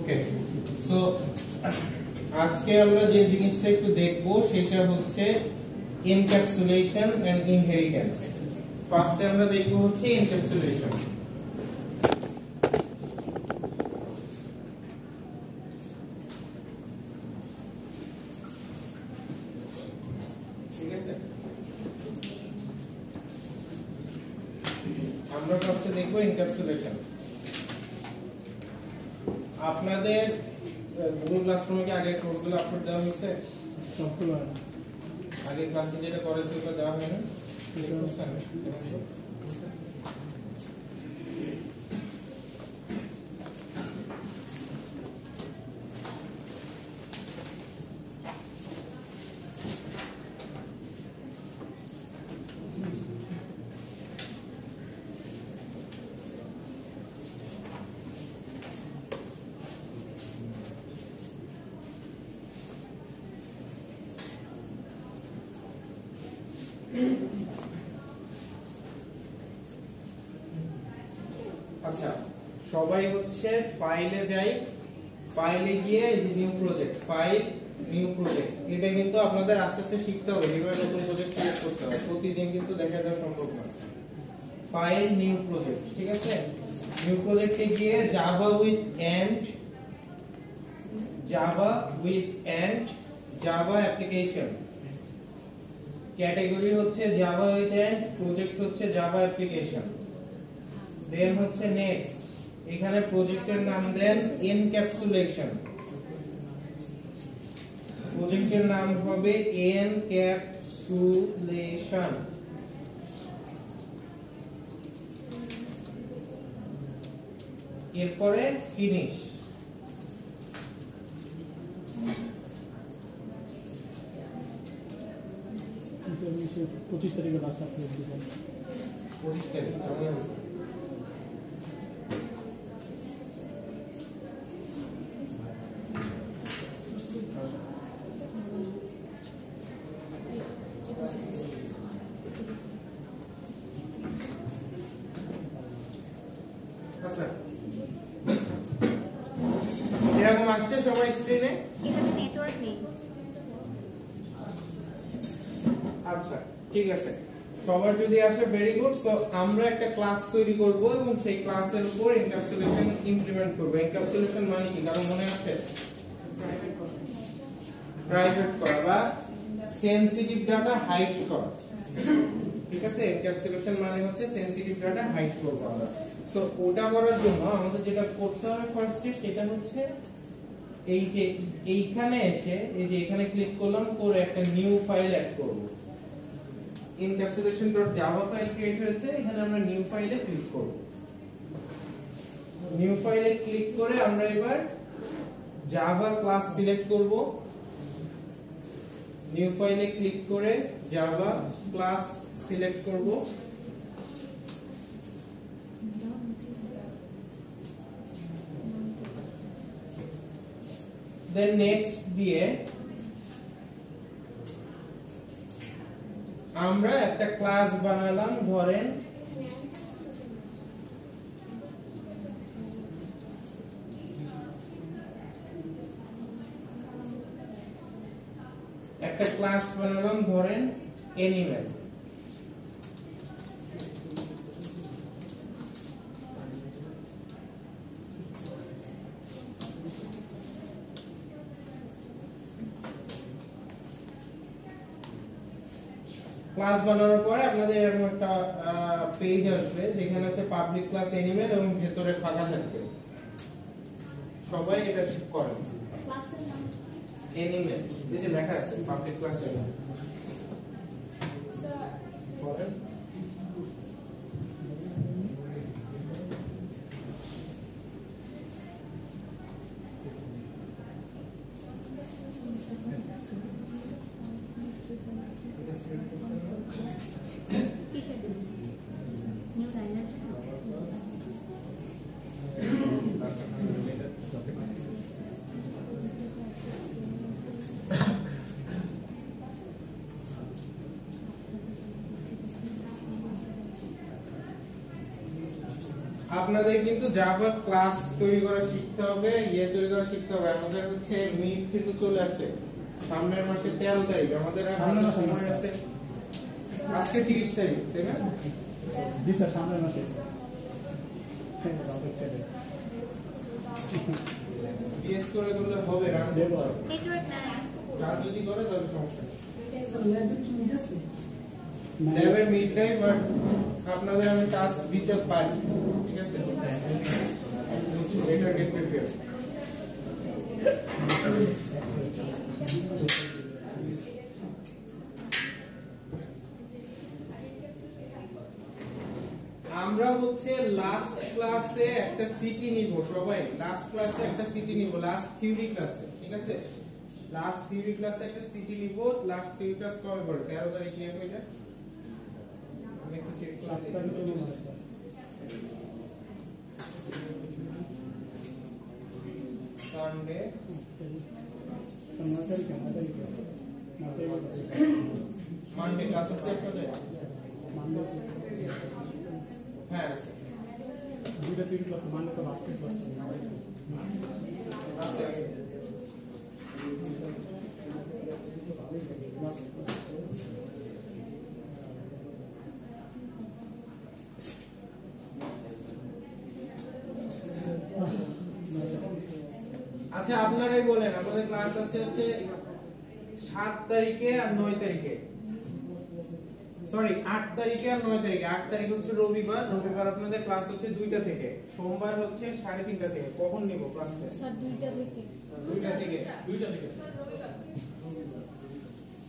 ওকে, so আজকে আমরা যে জিনিসটা একটু দেখবো সেটা হচ্ছে এনক্যাপসুলেশন এন্ড ইনহেরিটেন্স। ফার্স্টে আমরা দেখবো হচ্ছে এনক্যাপসুলেশন। ঠিক আছে, আমরা ফার্স্টে দেখবো এনক্যাপসুলেশন। আপনাদের গুগল ক্লাসরুমে কি আগের কোর্সগুলো আপলোড দেওয়া হয়েছে? সবগুলো আগের ক্লাসে যেটা করেছে ওটা দেওয়া হয় না? আচ্ছা, সবাই হচ্ছে ফাইলে যাই, ফাইলে গিয়ে new project, file new project, এটা কিন্তু আপনাদের আস্তে আস্তে শিখতে হবে কিভাবে নতুন প্রজেক্ট ক্রিয়েট করতে হবে। প্রতিদিন কিন্তু দেখা যাওয়া সম্ভব না। ফাইল নিউ প্রজেক্ট, ঠিক আছে। নিউ প্রজেক্টে গিয়ে Java with Ant Java application, category হচ্ছে জাভা উইথ এন্ড, প্রজেক্ট হচ্ছে জাভা অ্যাপ্লিকেশন। দেন হচ্ছে নেক্সট, এখানে প্রজেক্টের নাম দেন এনক্যাপসুলেশন, প্রজেক্টের নাম হবে এনক্যাপসুলেশন। এরপরে ফিনিশ। 25 তারিখে লাস্ট আপলোড দিবেন। 25 তারিখ এরকম আসছে সবাই স্ক্রিনে? এখানে নেটওয়ার্ক নেই। আচ্ছা, ঠিক আছে, সবার যদি আসে ভেরি গুড। সো আমরা একটা ক্লাস তৈরি করব এবং সেই ক্লাসের উপর এনক্যাপসুলেশন ইমপ্লিমেন্ট করব। এনক্যাপসুলেশন মানে কি কারো মনে আছে? প্রাইভেট করা বা সেনসিটিভ ডাটা হাইড করা। ঠিক আছে, এনক্যাপসুলেশন মানে হচ্ছে সেনসিটিভ ডাটা হাইড করব আমরা। সো ওটা করার জন্য আমাদের যেটা করতে হবে ফার্স্টে সেটা হচ্ছে এই যে এইখানে এসে এই যে এখানে ক্লিক করলাম, করে একটা নিউ ফাইল অ্যাড করব। encapsulation.java ফাইল ক্রিয়েট হয়েছে, এখানে আমরা নিউ ফাইলে ক্লিক করব। নিউ ফাইলে ক্লিক করে আমরা এবার জাভা ক্লাস সিলেক্ট করব। নিউ ফাইলে ক্লিক করে জাভা ক্লাস সিলেক্ট করব। দেন নেক্সট দিয়ে আমরা একটা ক্লাস বানালাম, ধরেন অ্যানিমেল। ক্লাস বানানোর পরে আপনাদের এরকম একটা পেজ আসবে যেখানে হচ্ছে পাবলিক ক্লাস অ্যানিমেল এবং ভেতরে ফাঁকা থাকবে। সবাই এটা করেন। ক্লাসের নাম অ্যানিমেল, এই যে লেখা আছে পাবলিক ক্লাস অ্যানিমেল। করেন। নিউ লাইনার আপনাদের কিন্তু জাভা ক্লাস তৈরি করা শিখতে হবে, তৈরি করা শিখতে হবে। আমাদের হচ্ছে মিড কিন্তু চলে আসছে সামনের মাসের 13 তারিখ। আমাদের আর সামনের মাসে সময় আছে, আজকে 30 তারিখ, তাই না? জি স্যার, সামনের মাসে। বিএস করে করলে হবে, রান করতে হবে। নেটওয়ার্ক নাই। রান যদি করে তাহলে সমস্যা নেই। না, ল্যাবের মিড নেই, বাট আপনাদের আমি টাস্ক দিতে পারি, ঠিক আছে? এটা গেট প্রিপেয়ার। আমরা হচ্ছে লাস্ট ক্লাসে একটা সিটি নিব, সবাই লাস্ট ক্লাসে একটা সিটি নিব, লাস্ট থিওরি ক্লাসে, ঠিক আছে? লাস্ট থিওরি ক্লাসে একটা সিটি নিব। লাস্ট থিওরি ক্লাস কবে পড়ে? 13 তারিখ নিয়ে কইটা আমি একটু চেক করে 7 তারিখে মনে হয় স্যার। সানডে 9 তারিখে, 9 তারিখে। 9 তারিখে। মানডে ক্লাস আছে একটা? মানডে হ্যাঁ আছে। 2টা 3 ক্লাস, মানডে তো লাস্ট ক্লাস। আছে আছে। আচ্ছা আপনারাই বলেন, আমাদের ক্লাস আছে হচ্ছে 7 তারিখে আর 9 তারিখে, সরি 8 তারিখে আর 9 তারিখে। 8 তারিখ হচ্ছে রবিবার, রবিবার আপনাদের ক্লাস হচ্ছে 2টা থেকে, সোমবার হচ্ছে 3:30টা থেকে। কখন নিব ক্লাসটা? স্যার 2টা থেকে। 2টা থেকে, 2টা থেকে।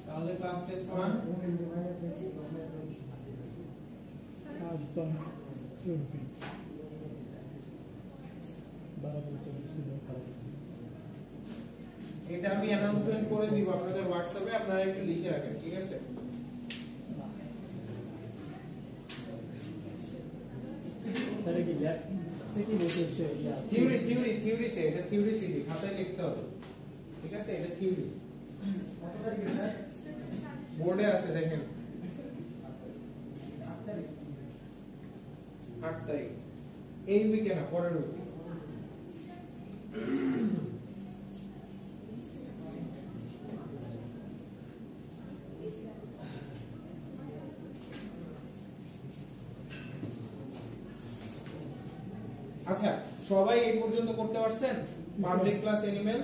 তাহলে ক্লাস টেস্ট 1 আজ তো 12 তারিখ। এটা আমি অ্যানাউন্সমেন্ট করে দিব আপনাদের হোয়াটসঅ্যাপে, আপনারা একটু লিখে রাখেন, ঠিক আছে? তাহলে কি ল্যাব সিটি বলতে হচ্ছে থিওরিতে, এটা থিওরি সিটি খাতায় লিখতে হবে, ঠিক আছে? এটা থিওরি। কত তারিখে স্যার? বোর্ডে আছে দেখেন, 8 তারিখ। এই উইকে না, পরের উইকে। আচ্ছা, সবাই এই পর্যন্ত করতে পারছেন? পাবলিক ক্লাস অ্যানিমেল,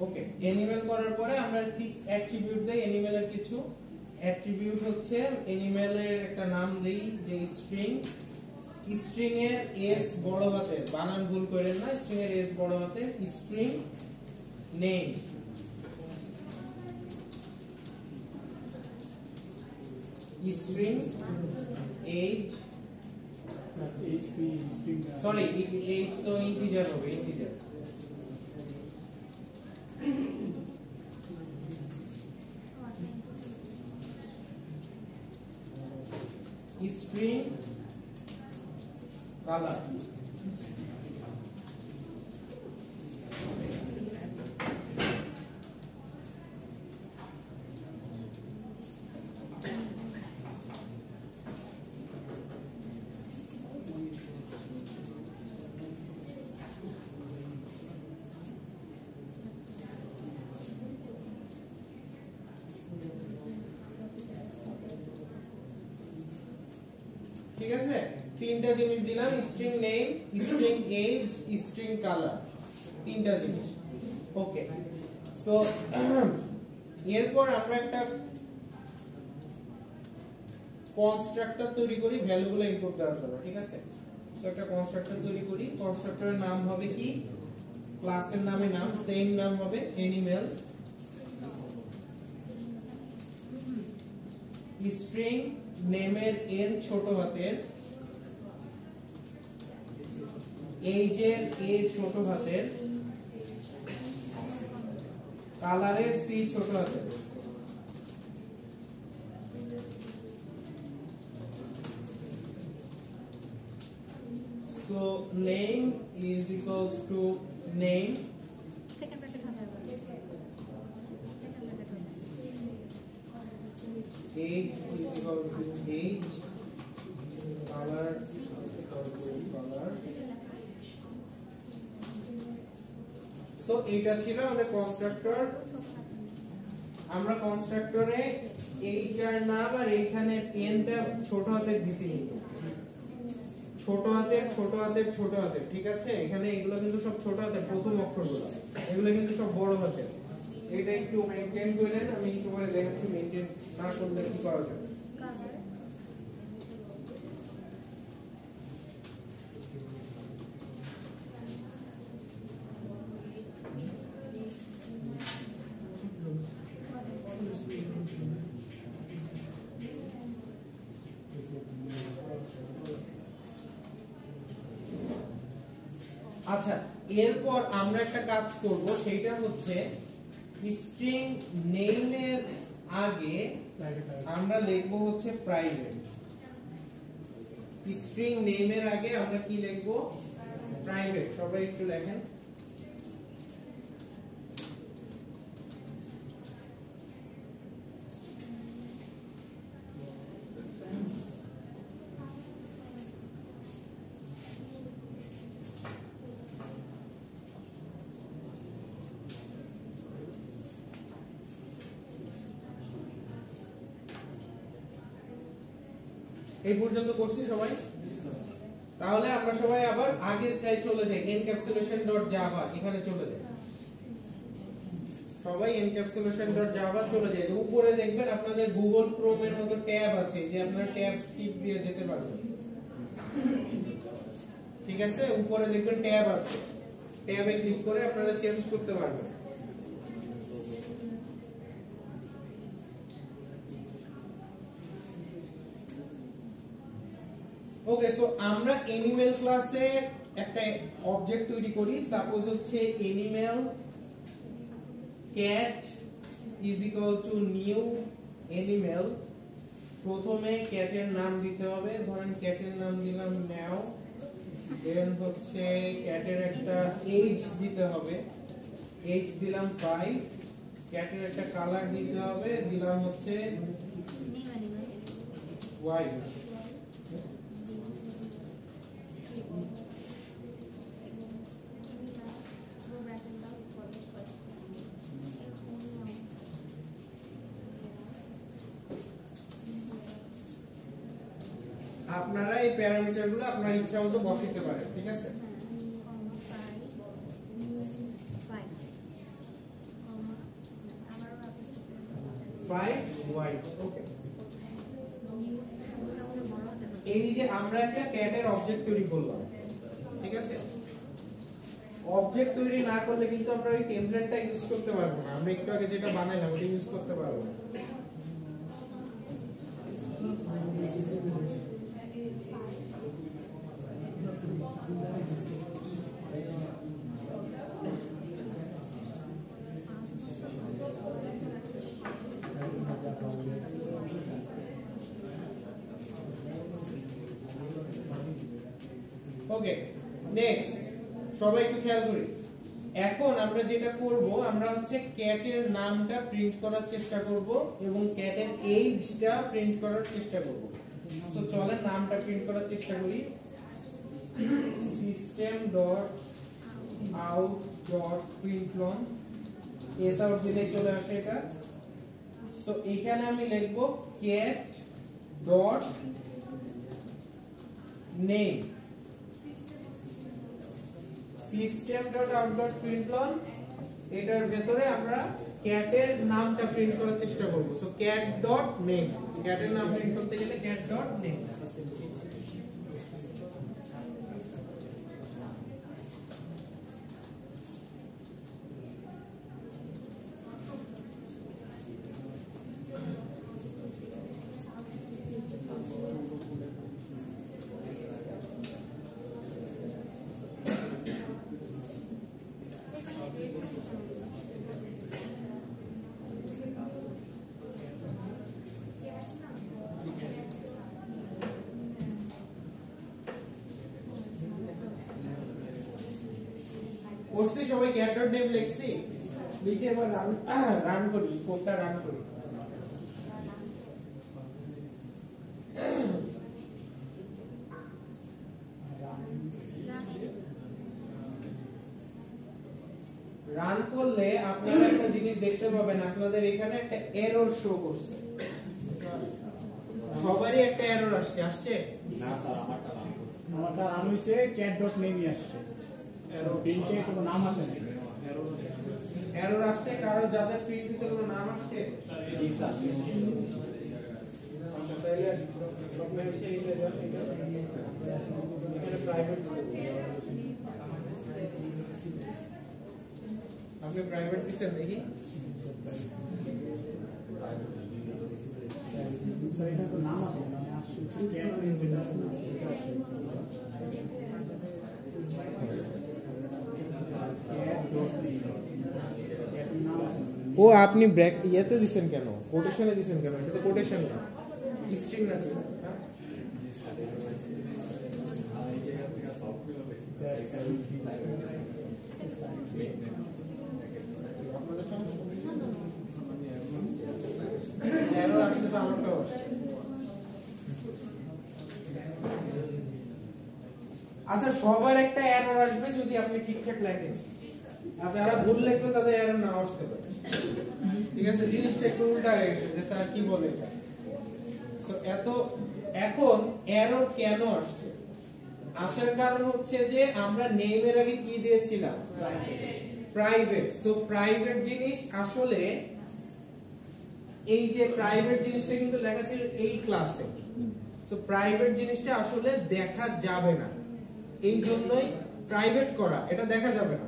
ওকে। অ্যানিমেল করার পরে আমরা অ্যাট্রিবিউট দেই। অ্যানিমেলের কিছু অ্যাট্রিবিউট হচ্ছে, অ্যানিমেলের একটা নাম দেই যে স্ট্রিং। স্ট্রিং এর এস বড় হাতের, বানান ভুল করেন না, স্ট্রিং এর এস বড় হাতের। String name, string age, HP string. Sorry age তো ইন্টিজার হবে, ইন্টিজার। স্ট্রিং কালার, ঠিক আছে? তিনটা জিনিস দিলাম, string name, string age, string colour, তিনটা জিনিস, ওকে। সো এরপর আমরা একটা কনস্ট্রাক্টর তৈরি করি ভ্যালুগুলো ইনপুট দেওয়ার জন্য, ঠিক আছে? সো একটা কনস্ট্রাক্টর তৈরি করি। কনস্ট্রাক্টরের নাম হবে কি? ক্লাসের নামে নাম, সেম নাম হবে অ্যানিমেল। স্ট্রিং নেমের এন ছোট হাতের, এজের এ ছোট হাতের, কালারের সি ছোট হাতের। So name is equals to name, second bracket হবে আবার। সেকেন্ড ব্র্যাকেট হবে। age is equal to age, color is equal to color, so এটা ছিল আমাদের কনস্ট্রাক্টর। আমরা কনস্ট্রাক্টরে এইটার নাম আর এইখানে এনটা ছোট হাতের দিছি, কিন্তু ছোট হাতের ছোট হাতের ছোট হাতের, ঠিক আছে? এখানে এগুলো কিন্তু সব ছোট হাতের প্রথম অক্ষরগুলো, এগুলো কিন্তু সব বড় হাতের। এটা একটু মেইনটেইন করেন, আমি একটু পরে দেখাচ্ছি মেইনটেইন না করলে কি করা যায়। আচ্ছা, এরপর আমরা একটা কাজ করব, সেটা হচ্ছে স্ট্রিং নেমের আগে আমরা লিখবো হচ্ছে প্রাইভেট। স্ট্রিং নেমের আগে আমরা কি লিখবো? প্রাইভেট। সবাই একটু লেখেন। এই পর্যন্ত করছি সবাই? তাহলে আমরা সবাই আবার আগের টাই চলে যাই, encapsulation.java এখানে চলে যাই। সবাই encapsulation.java চলে যাই। উপরে দেখবেন আপনাদের গুগল ক্রোম এর মতো ট্যাব আছে, যে আপনারা ট্যাব টিপ দিয়ে যেতে পারবেন, ঠিক আছে? উপরে দেখবেন ট্যাব আছে, ট্যাবে ক্লিক করে আপনারা চেঞ্জ করতে পারবেন। ওকে, সো আমরা অ্যানিমেল ক্লাসে একটা অবজেক্ট তৈরি করি। সাপোজ হচ্ছে animal cat is equal to new animal. প্রথমে ক্যাটের নাম দিতে হবে, ধরেন ক্যাটের নাম দিলাম ম্যাও। দেন হচ্ছে ক্যাটের একটা এজ দিতে হবে, এজ দিলাম 5। ক্যাটের একটা কালার দিতে হবে, দিলাম হচ্ছে হোয়াইট। আপনারা এই প্যারামিটারগুলো আপনার ইচ্ছা মতো বসাতে পারেন, ঠিক আছে? এই যে আমরা একটা ক্যাটের অবজেক্ট তৈরি করলাম, ঠিক আছে? অবজেক্ট তৈরি না করলে কিন্তু আমরা ওই টেমপ্লেটটা ইউজ করতে পারবো না। আমরা একটু আগে যেটা বানাইলাম ওটা ইউজ করতে পারবো না। ওকে, নেক্সট সবাই একটু খেয়াল করি। এখন আমরা যেটা করব, আমরা হচ্ছে ক্যাটের নামটা প্রিন্ট করার চেষ্টা করব এবং ক্যাটের এজটা প্রিন্ট করার চেষ্টা করব। তো চলেন নামটা প্রিন্ট করার চেষ্টা করি। system.out.println এস আউট দিলে চলে আসে এটা। সো এখানে আমি লিখব cat ডট নেম। system.out.println এটার ভেতরে আমরা ক্যাটের নামটা প্রিন্ট করার চেষ্টা করব। সো cat.name, ক্যাটের নাম প্রিন্ট করতে গেলে cat.name। করছি সবাই cat.name লিখছি, লিখে এবার রান করি, কোডটা রান করি। রান করলে আপনারা একটা জিনিস দেখতে পাবেন, আপনাদের এখানে একটা এরর শো করছে। সবারই একটা এরর আসছে না স্যার আমারটা নাম হইছে cat.name আসছে, এরর প্রিন্টে কোনো নাম আসে না। এরর আসছে কারো যাদের প্রিন্ট হইছে কোনো নাম আসছে? জি স্যার। আচ্ছা তাহলে প্রবলেম হচ্ছে এই যে এখানে প্রাইভেট, আপনি প্রাইভেট দিছেন নাকি? স্যার এটা তো নাম আসে না, আসছে cat.name যেটা আছে না, এটা আসে। ও আপনি ব্র্যাক ইয়েতে দিবেন কেন, কোটেশনে দিবেন কেন? এটা তো কোটেশন না, স্ট্রিং না। হ্যাঁ আপনাদের সমস্যা এরর আসছে তো আমারটাও আসছে। আচ্ছা সবার একটা এরর আসবে যদি আপনি ঠিকঠাক লেখেন, আপনারা ভুল লিখবেন তাদের এরর না আসতে পারে। ঠিক আছে, জিনিসটা একটু উল্টা হয়ে গেছে যে স্যার কি বলে এটা। সো এখন এরর কেন আসছে? আসার কারণ হচ্ছে যে আমরা নেমের আগে কি দিয়েছিলাম? প্রাইভেট। সো প্রাইভেট জিনিস আসলে এই যে প্রাইভেট জিনিসটা কিন্তু লেখা ছিল এই ক্লাসে। সো প্রাইভেট জিনিসটা আসলে দেখা যাবে না, এই জন্যই প্রাইভেট করা, এটা দেখা যাবে না।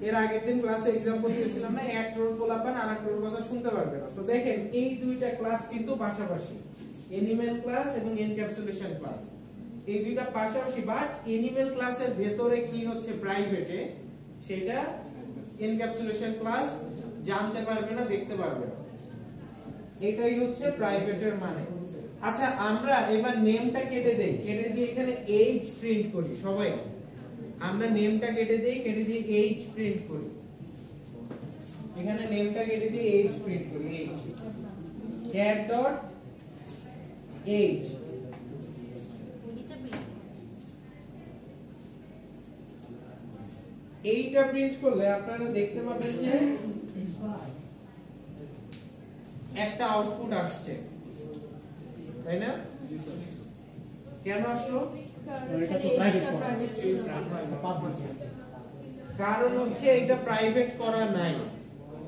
এর আগের দিন ক্লাসে एग्जांपल দিয়েছিলাম না, এক রোল গোলাপান আর এক রোল কথা শুনতে পারবে না। সো দেখেন এই দুইটা ক্লাস কিন্তু পাশাপাশি, এনিমেল ক্লাস এবং এনক্যাপসুলেশন ক্লাস, এই দুইটা পাশাপাশি। বাট এনিমেল ক্লাসের ভেতরে কি হচ্ছে প্রাইভেটে, সেটা এনক্যাপসুলেশন ক্লাস জানতে পারবে না, দেখতে পারবে না। এটাই হচ্ছে প্রাইভেটের মানে। আচ্ছা আমরা এবার নেমটা কেটে দেই, কেটে দিয়ে এখানে এইচ প্রিন্ট করি। সবাই আমরা নেমটা কেটে দেই, কেটে দিয়ে এইচ প্রিন্ট করি। এখানে নেমটা কেটে দিয়ে এইচ প্রিন্ট করি, এইচ cat dot age। এইটা প্রিন্ট করলে আপনারা দেখতে পাবেন যে একটা আউটপুট আসছে, তাই না? কেন আসলো? এটা তো প্রাইভেট কারণ হচ্ছে এটা প্রাইভেট করা নাই,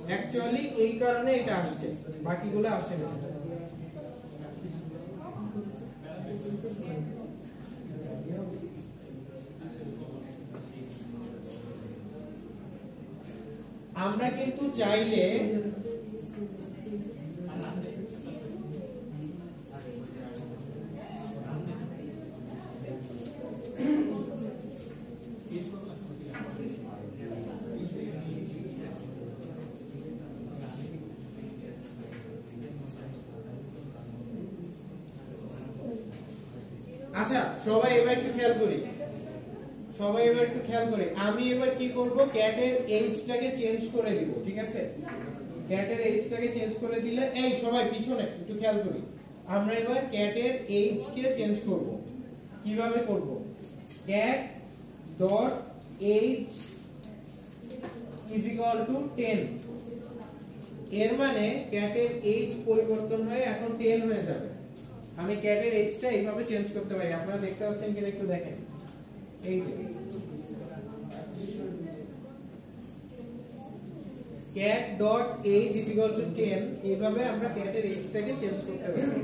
অ্যাকচুয়ালি এই কারণে এটা আসছে, বাকিগুলো আসে না। আমরা কিন্তু চাইলে আচ্ছা সবাই এবার একটু খেয়াল করি, আমি এবার কি করব, ক্যাটের এইজটাকে চেঞ্জ করে দিব। ঠিক আছে, ক্যাটের এইজটাকে চেঞ্জ করে দিলে, এই সবাই পিছনে একটু খেয়াল করি, আমরা এবার ক্যাটের এইজকে চেঞ্জ করব। কিভাবে করব? cat dot age is equal to 10। এর মানে ক্যাটের এইজ পরিবর্তন হয়ে এখন 10 হয়ে যাবে। আমি ক্যাটের এইজটা এইভাবে চেঞ্জ করতে পারি, আপনারা দেখতে পাচ্ছেন কিনা একটু দেখেন। এই যে cat dot age is equal to 10, এইভাবে আমরা ক্যাটের এইজটাকে চেঞ্জ করতে পারি।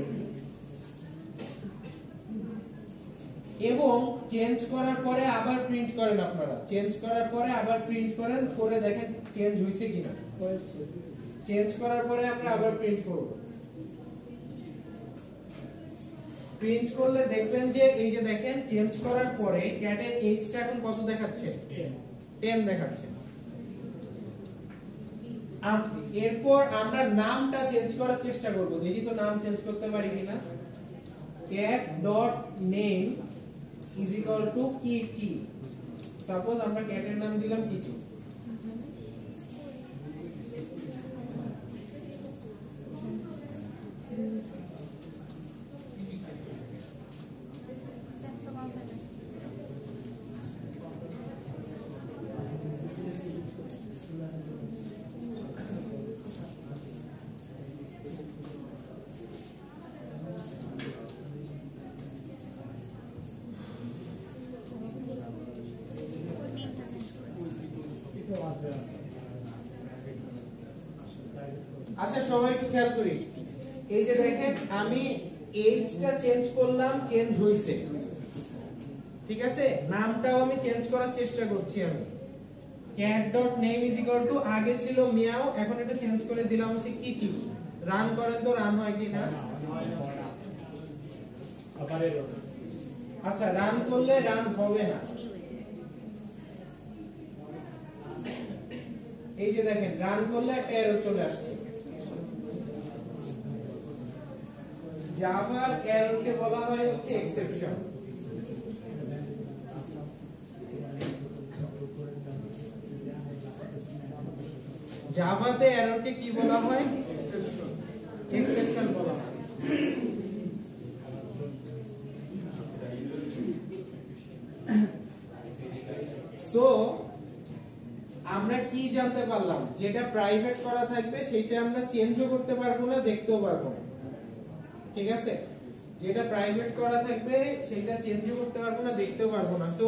এবং চেঞ্জ করার পরে আবার প্রিন্ট করেন, আপনারা চেঞ্জ করার পরে আবার প্রিন্ট করেন, করে দেখেন চেঞ্জ হইছে কিনা। চেঞ্জ করার পরে আমরা আবার প্রিন্ট করব। প্রিন্ট করলে দেখবেন যে এই যে দেখেন চেঞ্জ করার পরে ক্যাটের এইজটা এখন কত দেখাচ্ছে? 10 দেখাচ্ছে। এরপর আমরা নামটা চেঞ্জ করার চেষ্টা করব, দেখি তো নাম চেঞ্জ করতে পারি কিনা। cat dot name is equal to kitty। Suppose আমরা ক্যাটের নাম দিলাম কিটি। আচ্ছা সবাই একটু খেয়াল করি, এই যে দেখেন আমি এইচটা চেঞ্জ করলাম, চেঞ্জ হইছে, ঠিক আছে, নামটাও আমি চেঞ্জ করার চেষ্টা করছি। আমি cat.name আগে ছিল মিয়াও, এখন এটা চেঞ্জ করে দিলাম হচ্ছে কিটি। রান করেন তো রান হয় কি না? আচ্ছা রান করলে রান হবে না। এই যে দেখেন রান করলে একটা এরর চলে আসছে। জাভার এররকে বলা হয় হচ্ছে এক্সেপশন। জাভাতে এররকে কি বলা হয়? এক্সেপশন। এক্সেপশন বলা হয়। সো আমরা কি জানতে পারলাম? যেটা প্রাইভেট করা থাকবে সেটা আমরা চেঞ্জও করতে পারবো না, দেখতেও পারবো না, ঠিক আছে? যেটা প্রাইভেট করা থাকবে সেটা চেঞ্জও করতে পারবো না, দেখতেও পারবো না। So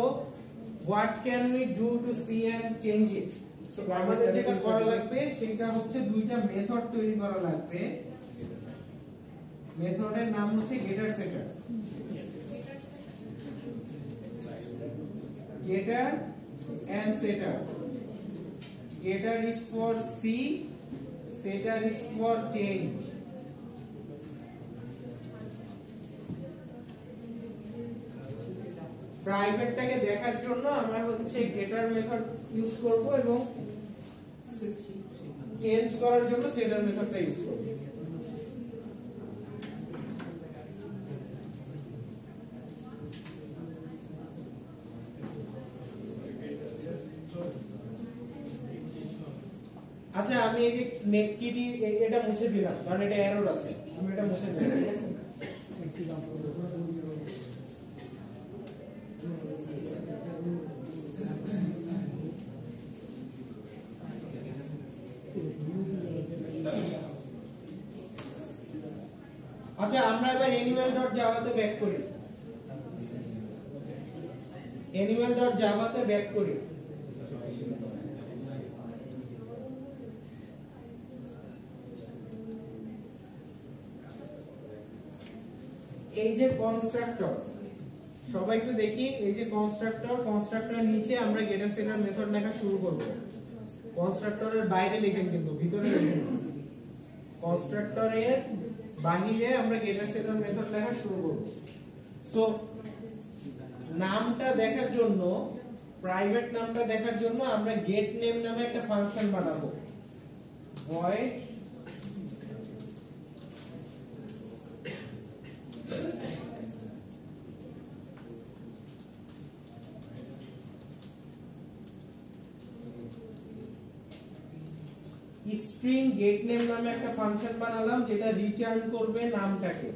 what can we do to see and change it? So আমাদের যেটা করা লাগবে সেটা হচ্ছে দুইটা মেথড তৈরি করা লাগবে। মেথডের নাম হচ্ছে getter setter। getter and setter. Getter is for see, setter is for change. প্রাইভেটটাকে দেখার জন্য আমরা হচ্ছে getter মেথড ইউজ করব এবং চেঞ্জ করার জন্য setter মেথডটা ইউজ করব। আচ্ছা আমি এই যে নেটকিটি এটা মুছে দিলাম কারণ এটা এরর আছে, আমি এটা মুছে দিলাম, ঠিক আছে? আচ্ছা আমরা এবার animal.java-তে ব্যাক করি। animal.java-তে ব্যাক করি। এই যে কনস্ট্রাক্টর, সবাই একটু দেখি, এই যে কনস্ট্রাক্টর নিচে আমরা getter setter মেথড লেখা শুরু করব। কনস্ট্রাক্টরের বাইরে লিখেন কিন্তু ভিতরে লিখেন। কনস্ট্রাক্টরের বাইরে আমরা getter setter মেথড লেখা শুরু করব। সো নামটা দেখার জন্য, প্রাইভেট নামটা দেখার জন্য আমরা get name নামে একটা ফাংশন বানাবো। void স্ট্রিং গেট নেম নামে একটা ফাংশন বানালাম যেটা রিটার্ন করবে নামটাকে।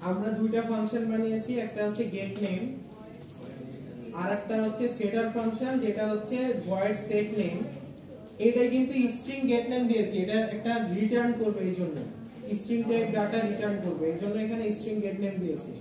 আমরা দুইটা ফাংশন বানিয়েছি, একটা হচ্ছে গেট নেম আর একটা হচ্ছে সেটার ফাংশন যেটা হচ্ছে void set name। এটা কিন্তু স্ট্রিং গেট নেম দিয়েছি, এটা একটা রিটার্ন করবে, এই জন্য স্ট্রিং টাইপ ডাটা রিটার্ন করবে, এই জন্য এখানে স্ট্রিং গেট নেম দিয়েছি।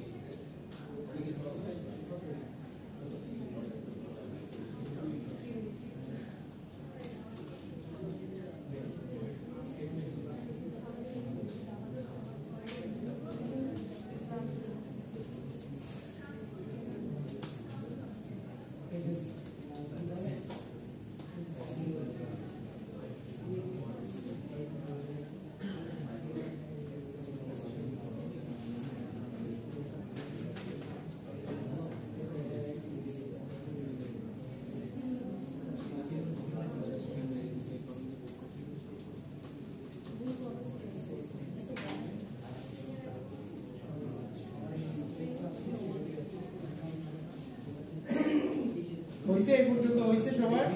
হইছে এই পর্যন্ত হইছে সবার?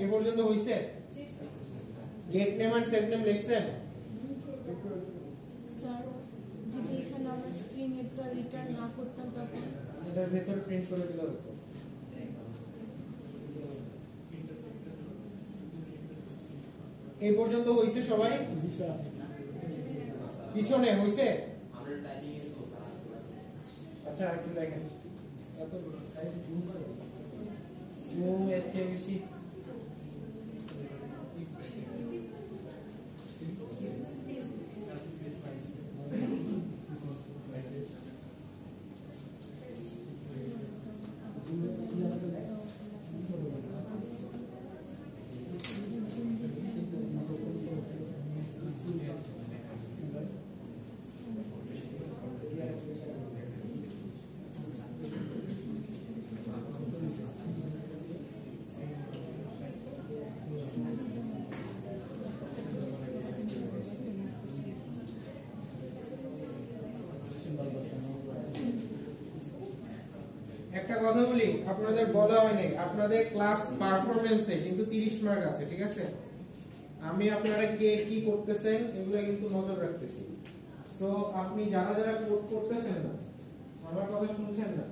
এই পর্যন্ত হইছে? গেট নেম আর সেট নেম লিখছেন? স্যার যদি এখানে আমরা স্ক্রিন একটা রিটার্ন না করতাম তখন এটার ভেতর প্রিন্ট করে দিলে হতো। এই পর্যন্ত হইছে সবাই? পিছনে হইছে? আচ্ছা একটু লেখেন। এত জুম এর চেয়ে বেশি একটা কথা বলি, আপনাদের বলা হয়নি, আপনাদের ক্লাস পারফরম্যান্সে কিন্তু 30 মার্ক আছে, ঠিক আছে? আমি আপনারা কে কি করতেছেন এগুলো কিন্তু নজর রাখতেছি। সো আপনি যারা যারা কোড করতেছেন না, আমার কথা শুনছেন না,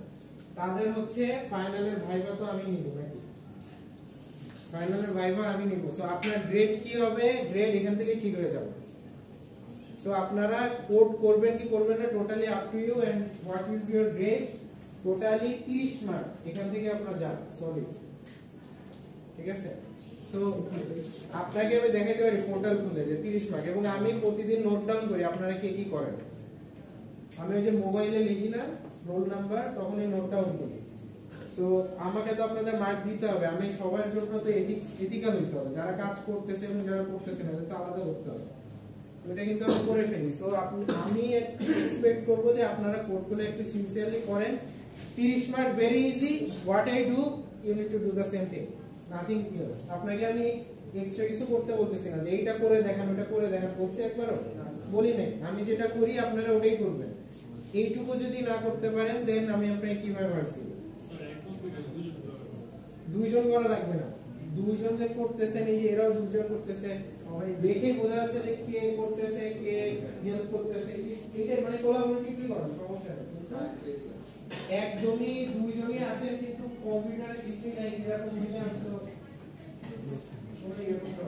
তাদের হচ্ছে ফাইনালের ভাইভা তো আমি নিব নাকি? ফাইনালের ভাইভা আমি নিব। সো আপনার গ্রেড কি হবে? গ্রেড এখান থেকে ঠিক হয়ে যাবে। সো আপনারা কোড করবেন কি করবেন না totally up to you, and what will be your grade. Totally 30 mark এখান থেকে আপনারা যান, সরি, ঠিক আছে? সো আপনাকে আমি দেখাইতে পারি পোর্টাল খুলে যে 30 মার্ক, এবং আমি প্রতিদিন নোট ডাউন করি আপনারা কে কি করেন। আমি ওই যে মোবাইলে লিখি না রোল নাম্বার, তখন এই নোট ডাউন করি। সো আমাকে তো আপনাদের মার্ক দিতে হবে, আমি সবার জন্য তো এথিক্যাল হইতে হবে, যারা কাজ করতেছে এবং যারা করতেছে না তো আলাদা করতে হবে। এটা কিন্তু আমি করে ফেলি। সো আমি এক্সপেক্ট করব যে আপনারা কোডগুলো একটু সিনসিয়ারলি করেন। 30 mark very easy, what I do you need to do the same thing, nothing else. আপনাকে আমি এক্সট্রা কিছু করতে বলতেছি না যে এইটা করে দেখান ওটা করে দেখান, বলছি একবারও বলি নাই। আমি যেটা করি আপনারা ওটাই করবেন। এইটুকু যদি না করতে পারেন দেন আমি আপনাকে কিভাবে ভাবছি? দুইজন করা লাগবে না, দুইজন যে করতেছেন, এই যে এরাও দুইজন করতেছে, সবাই দেখে বোঝা যাচ্ছে যে কে করতেছে কে হেল্প করতেছে, এইটাই মানে কোলাবোরেটিভলি করেন, সমস্যা নেই। একজনই দুইজনই আছেন কিন্তু কম্পিউটারে কিছুই নাই, যেরকম বুঝে আসলো ওই এরকম তো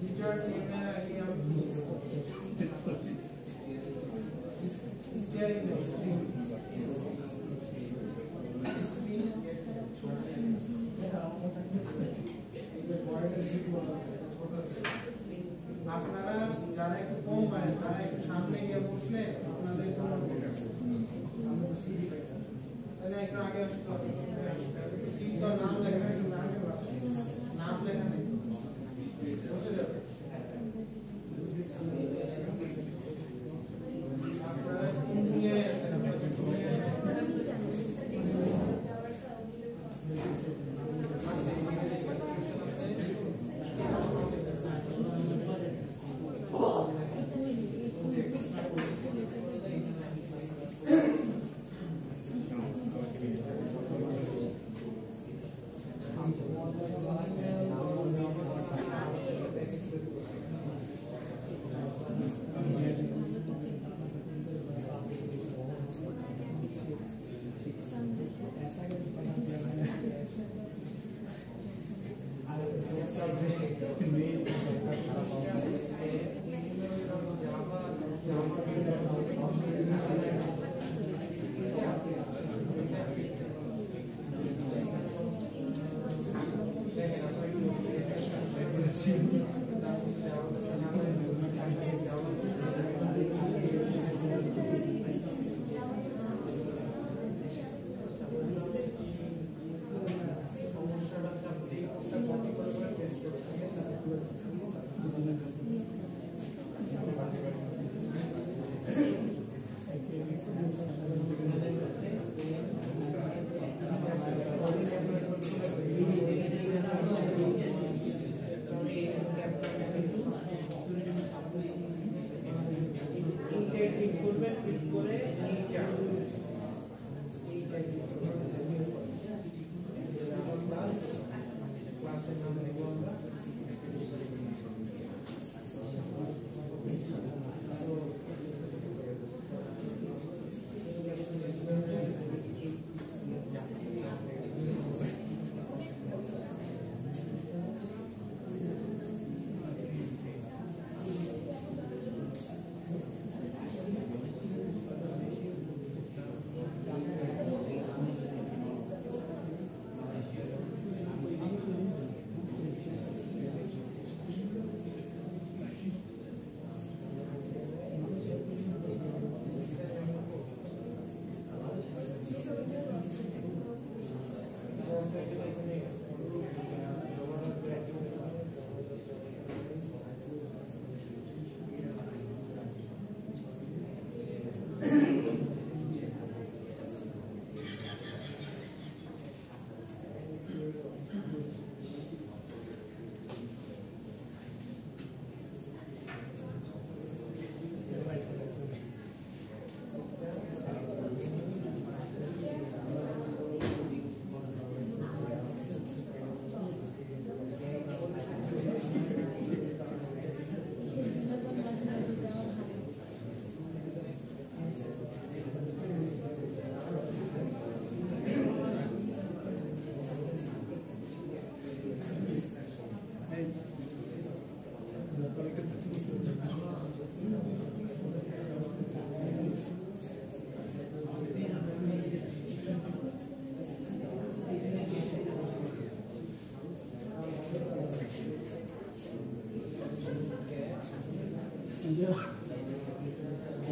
টিচার এটা কি আমি স্কেয়ারিং আপনারা যারা একটু কম পারেন তারা একটু সামনে গিয়ে বসলে আপনাদের জন্য একটু আগে আসতে হবে। সিট তো নাম লেখা নেই, নাম লেখা নেই, বসে যাবে। আপনারা নিয়ে আসেন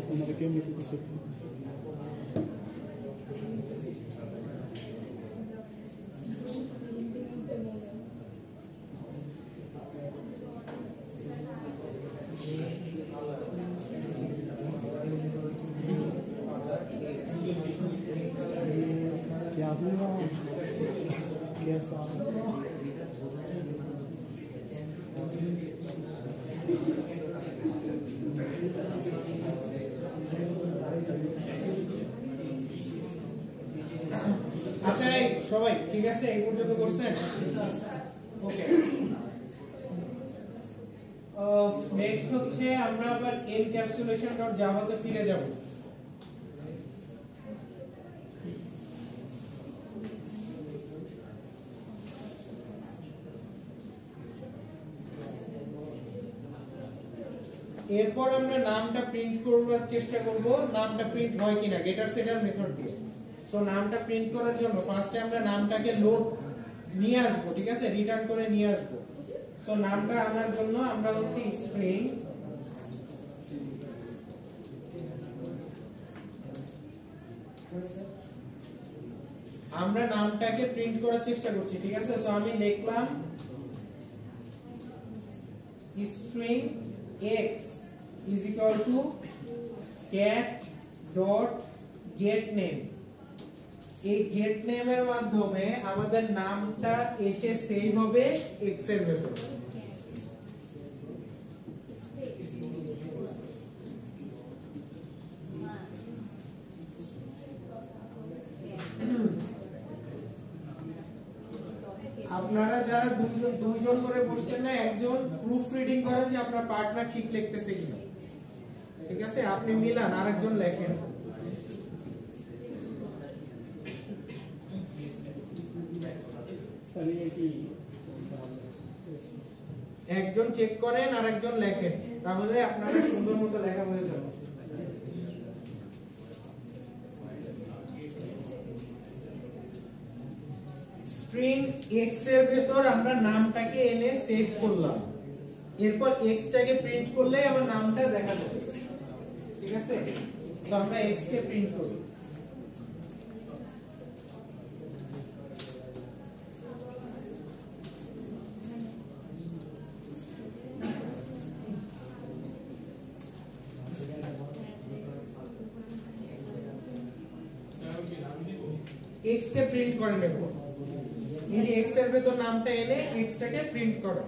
তোমাদের কেমনি কিছু क्या हुआ कैसा আচ্ছা এই সবাই ঠিক আছে এই পর্যন্ত করছেন ওকে নেক্সট হচ্ছে আমরা আবার encapsulation.java তে ফিরে যাব এরপর আমরা নামটা প্রিন্ট করার চেষ্টা করব নামটা প্রিন্ট হয় কিনা গেটার সেটার মেথড দিয়ে সো নামটা প্রিন্ট করার জন্য ফার্স্টে আমরা নামটাকে লোড নিয়ে আসব ঠিক আছে রিটার্ন করে নিয়ে আসব সো নামটা আনার জন্য আমরা হচ্ছে স্ট্রিং আমরা নামটাকে প্রিন্ট করার চেষ্টা করছি ঠিক আছে সো আমি লিখলাম string x is equal to cat dot get name এই get name এর মাধ্যমে আমাদের নামটা এসে সেভ হবে x এর ভেতরে আপনারা যারা দুইজন করে বসছেন না একজন প্রুফ রিডিং করেন যে আপনার পার্টনার ঠিক লিখতেছে কিনা ঠিক আছে আপনি মিলান আরেকজন লেখেন একজন চেক করেন আরেকজন লেখেন তাহলে আপনারা সুন্দর মতো লেখা হয়ে যাবে স্ট্রিং x এর ভেতর আমরা নামটাকে এনে সেভ করলাম এরপর x টাকে প্রিন্ট করলে আমার নামটা দেখা যাবে ঠিক আছে তো আমরা x কে প্রিন্ট করি x কে প্রিন্ট করে নেব এই x এর ভেতর নামটা এনে x টাকে প্রিন্ট করো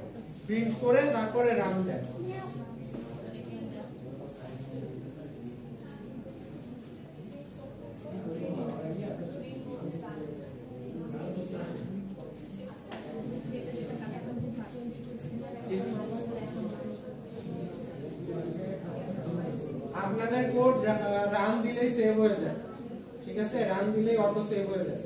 প্রিন্ট করে তারপরে রান দেন আপনাদের কোড রান দিলেই সেভ হয়ে যায় ঠিক আছে রান দিলেই অটো সেভ হয়ে যায়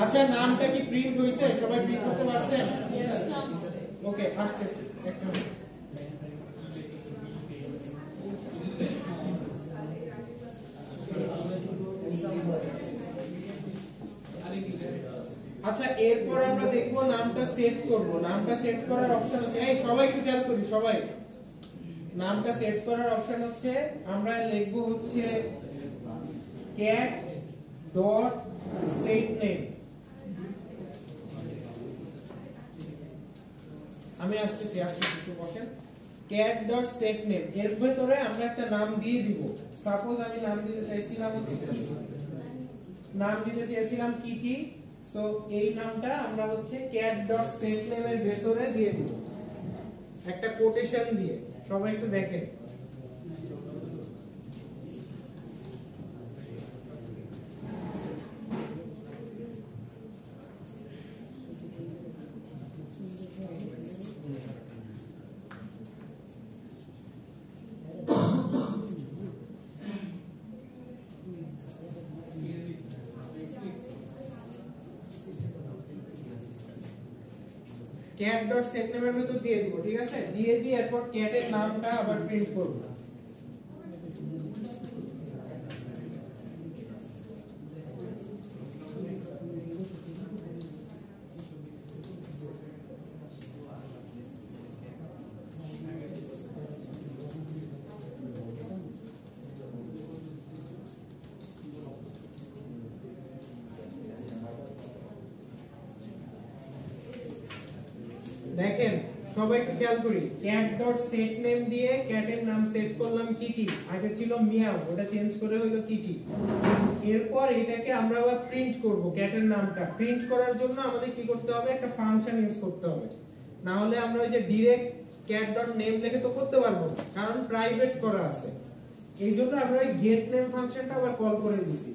আচ্ছা নামটা কি প্রিন্ট হইছে সবাই প্রিন্ট করতে পারছেন ওকে আসতেছি একটা আচ্ছা এরপর আমরা দেখব নামটা সেট করব। নামটা সেট করার অপশন আছে, এই সবাই একটু খেয়াল করি, সবাই নামটা সেট করার অপশন হচ্ছে আমরা লিখব হচ্ছে cat dot set name। আমি আসতেছি একটু বসেন। cat dot set name এর ভিতরে আমরা একটা নাম দিয়ে দিব। সাপোজ আমি নাম দিতে চাইছিলাম হচ্ছে কি, নাম দিতে চেয়েছিলাম কিটি, সো এই নামটা আমরা হচ্ছে cat dot set name এর ভিতরে দিয়ে দিব একটা কোটেশন দিয়ে। সবাই একটু দেখেন, cat dot set name এর ভিতর দিয়ে দিব, ঠিক আছে? দিয়ে এরপর cat এর নামটা আবার প্রিন্ট করব। দেখেন সবাই একটু খেয়াল করি, cat dot set name দিয়ে cat এর নাম সেট করলাম কিটি, আগে ছিল মিয়াও, ওটা চেঞ্জ করে হলো কিটি। এরপর এটাকে আমরা আবার প্রিন্ট করব। cat এর নামটা প্রিন্ট করার জন্য আমাদের কি করতে হবে, একটা ফাংশন ইউজ করতে হবে, না হলে আমরা ওই যে ডাইরেক্ট cat dot name লিখে তো করতে পারবো না, কারণ প্রাইভেট করা আছে। এইজন্য আমরা ওই get name ফাংশনটা আবার কল করে দিছি।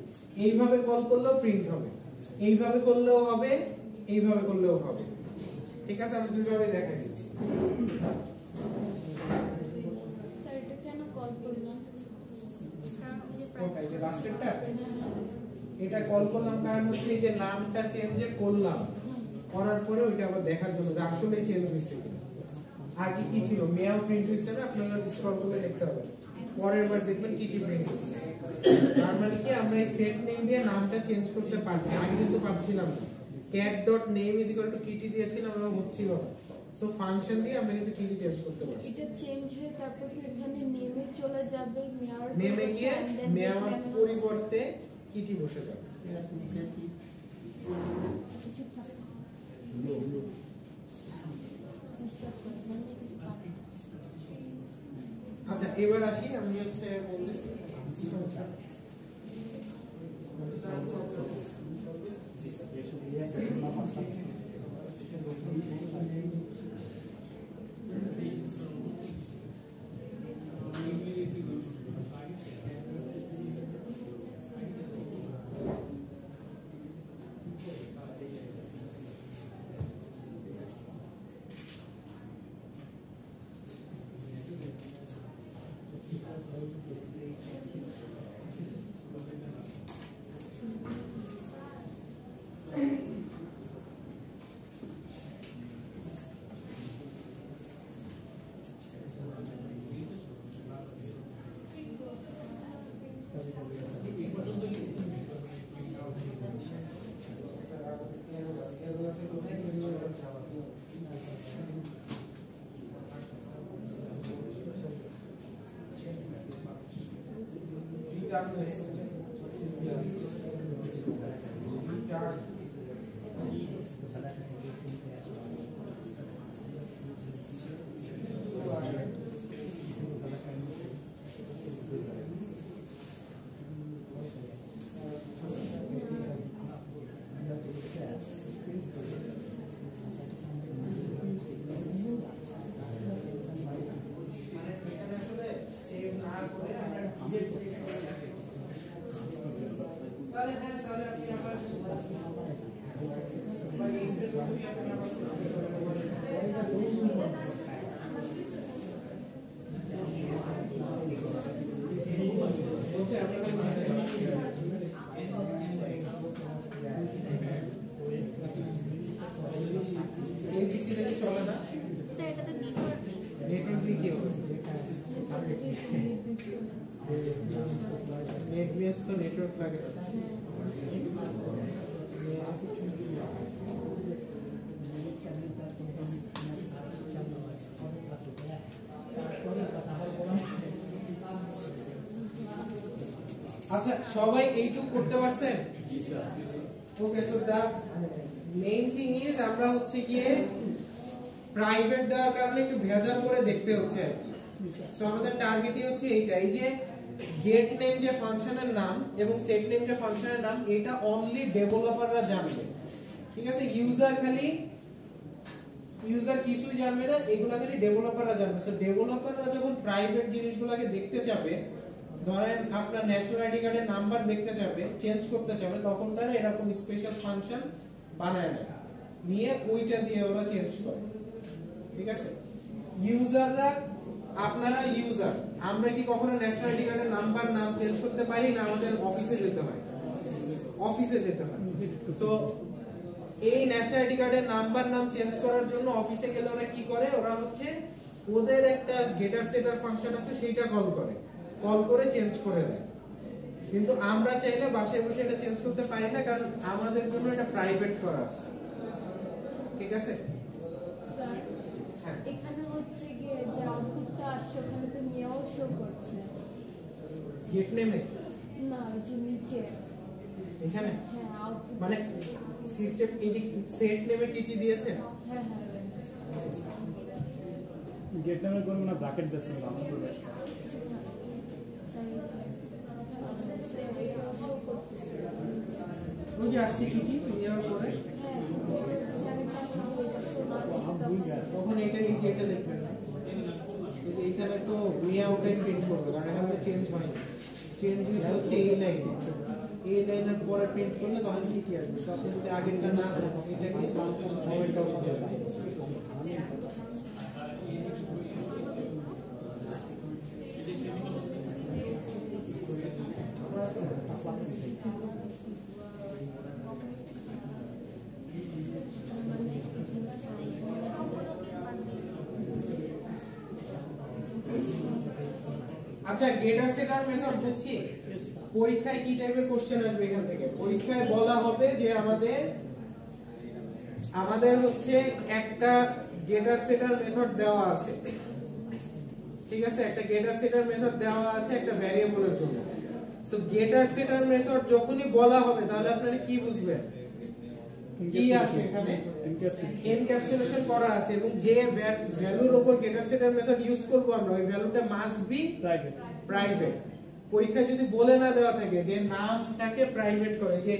এইভাবে কল করলেও প্রিন্ট হবে, এইভাবে করলেও হবে, এইভাবে করলেও হবে, ঠিক আছে? আমি দুইভাবে দেখাই দিচ্ছি। স্যার এটা কেন কল করলাম? কারণ ওই যে কোনটা, এই যে লাস্টেরটা? হ্যাঁ, এটা কল করলাম কারণ হচ্ছে এই যে নামটা চেঞ্জ করলাম, করার পরে ওইটা আবার দেখার জন্য যে আসলে চেঞ্জ হয়েছে কিনা। আগে কি ছিল, মেয়াও প্রিন্ট হয়েছে না, আপনারা স্ক্রল করে দেখতে হবে, পরের বার দেখবেন কি প্রিন্ট হয়েছে। তার মানে কি আমরা এই সেট নেম দিয়ে নামটা চেঞ্জ করতে পারছি, আগে কিন্তু পারছিলাম না। cat dot name is equal to kitty দিয়েছিলাম, আমরা হচ্ছিল না, সো ফাংশন দিয়ে আমরা কিন্তু kitty চেঞ্জ করতে পারছি। এটা চেঞ্জ হয়ে তারপর কি এখানে নেমে চলে যাবে, মেয়ার নেমে গিয়ে মেয়াওয়ার পরিবর্তে kitty বসে যাবে। আচ্ছা এবার আসি, আমি হচ্ছে বলতেছি কি সমস্যা। চলে না, স্যার এটা তো নেটওয়ার্ক নেই। নেটওয়ার্ক দিয়ে কি হবে? নেট বিএস তো নেটওয়ার্ক লাগে না। আচ্ছা সবাই এইটুকু করতে পারছেন? Okay, so the main thing is আমরা হচ্ছে গিয়ে প্রাইভেট দেওয়ার কারণে একটু ভেজাল করে দেখতে হচ্ছে আর কি। সো আমাদের টার্গেটই হচ্ছে এইটাই যে গেট নেম যে ফাংশনের নাম এবং সেট নেম যে ফাংশনের নাম, এটা অনলি ডেভেলপাররা জানবে, ঠিক আছে? ইউজার কিছুই জানবে না, এগুলা খালি ডেভেলপাররা জানবে। সো ডেভেলপাররা যখন প্রাইভেট জিনিসগুলোকে দেখতে চাবে, ধরেন আপনার ন্যাশনাল আইডি কার্ডের নাম্বার দেখতে চাবে, চেঞ্জ করতে চাবে, তখন তারা এরকম স্পেশাল ফাংশন বানায় নেয়, নিয়ে ওইটা দিয়ে ওরা চেঞ্জ করে, ঠিক আছে? ইউজাররা, আপনারা ইউজার, আমরা কি কখনো ন্যাশনাল আইডি কার্ডের নাম্বার নাম চেঞ্জ করতে পারি না? আমাদের অফিসে যেতে হয়, সো এই ন্যাশনাল আইডি কার্ডের নাম্বার নাম চেঞ্জ করার জন্য অফিসে গেলে ওরা কি করে, ওরা হচ্ছে ওদের একটা গেটার সেটার ফাংশন আছে, সেইটা কল করে চেঞ্জ করে দেয়। কিন্তু আমরা চাইলে বাসায় বসে এটা চেঞ্জ করতে পারি না, কারণ আমাদের জন্য এটা প্রাইভেট করা আছে, ঠিক আছে? স্যার হ্যাঁ। এখানে হচ্ছে গিয়ে যে আউটপুটটা আসছে ওখানে তো নিয়েও শো করছে গেট নেমে না, যে নিচে এখানে হ্যাঁ আউটপুট মানে সিস্টেম এই যে সেট নেমে কি কি দিয়েছে, হ্যাঁ হ্যাঁ গেট নামে কোনো না ব্র্যাকেট দিতে হবে আমরা বলে ওই যে আসছে কিটি নেওয়ার পরে তখন এটা এই যে এটা লিখবেন না, এই যে এখানে তো মিয়া ওটাই প্রিন্ট করবে, কারণ এখানে তো চেঞ্জ হয়নি, চেঞ্জ হচ্ছে এই লাইনে, এই লাইনের পরে প্রিন্ট করলে তখন কিটি আসবে। সো আপনি যদি আগেরটা না থাকেন এটাকে ফরম্যাট আউট করে দেবেন। আচ্ছা, গেটার সেটার মেথড বুঝছি। পরীক্ষায় কি টাইপের কোশ্চেন আসবে এখান থেকে? পরীক্ষায় বলা হবে যে আমাদের হচ্ছে একটা গেটার সেটার মেথড দেওয়া আছে, ঠিক আছে? একটা গেটার সেটার মেথড দেওয়া আছে একটা ভ্যারিয়েবলের জন্য। সো গেটার সেটার মেথড যখনই বলা হবে তাহলে আপনারা কি বুঝবেন? কি আছে এখানে? এনক্যাপসুলেশন করা আছে, এবং যে ভ্যালুর উপর গেটার সেটার মেথড ইউজ করব আমরা, ওই ভ্যালুটা মাস্ট বি প্রাইভেট। পরীক্ষায় যদি বলে না দেওয়া থাকে যে নামটাকে প্রাইভেট করে, যে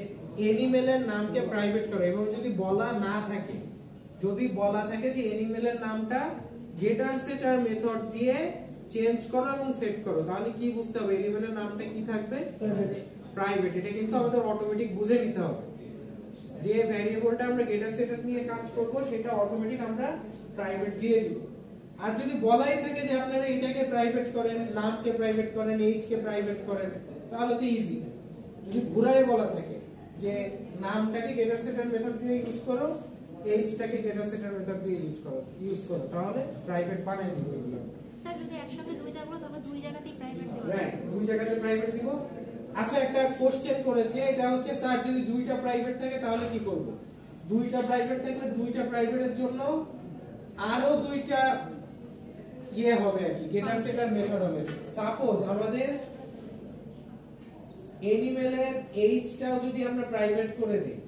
এনিমেলের নামকে প্রাইভেট করে, এবং যদি বলা না থাকে, যদি বলা থাকে যে এনিমেলের নামটা গেটার সেটার মেথড দিয়ে চেঞ্জ করো এবং সেট করো, তাহলে কি বুঝতে হবে? এনিমেলের নামটা কি থাকবে? প্রাইভেট। এটা কিন্তু আমাদের অটোমেটিক বুঝে নিতে হবে, যে ভ্যারিয়েবলটা আমরা গেটার সেটার নিয়ে কাজ করব সেটা অটোমেটিক আমরা প্রাইভেট দিয়ে দিব। আর যদি বলাই থাকে যে আপনারা এটাকে প্রাইভেট করেন, নামকে প্রাইভেট করেন, এইজ কে প্রাইভেট করেন, তাহলে তো ইজি। যদি ঘুরায় বলা থাকে যে নামটাকে গেটার সেটার মেথড দিয়ে ইউজ করো, এইজটাকে গেটার সেটার মেথড দিয়ে ইউজ করো, তাহলে প্রাইভেট বানাই দিব এগুলো। স্যার যদি একসাথে দুইটা বলো তাহলে দুই জায়গাতেই প্রাইভেট দেওয়া রাইট, দুই জায়গাতে প্রাইভেট দিব। আচ্ছা, একটা কোশ্চেন করেছে, এটা হচ্ছে স্যার যদি দুইটা প্রাইভেট থাকে তাহলে কি করব? দুইটা প্রাইভেট থাকলে দুইটা প্রাইভেটের জন্য আরো দুইটা ইয়ে হবে আর কি, গেটার সেটার মেথড হবে। সাপোজ আমাদের এনিমেলের এইজটাও যদি আমরা প্রাইভেট করে দেই,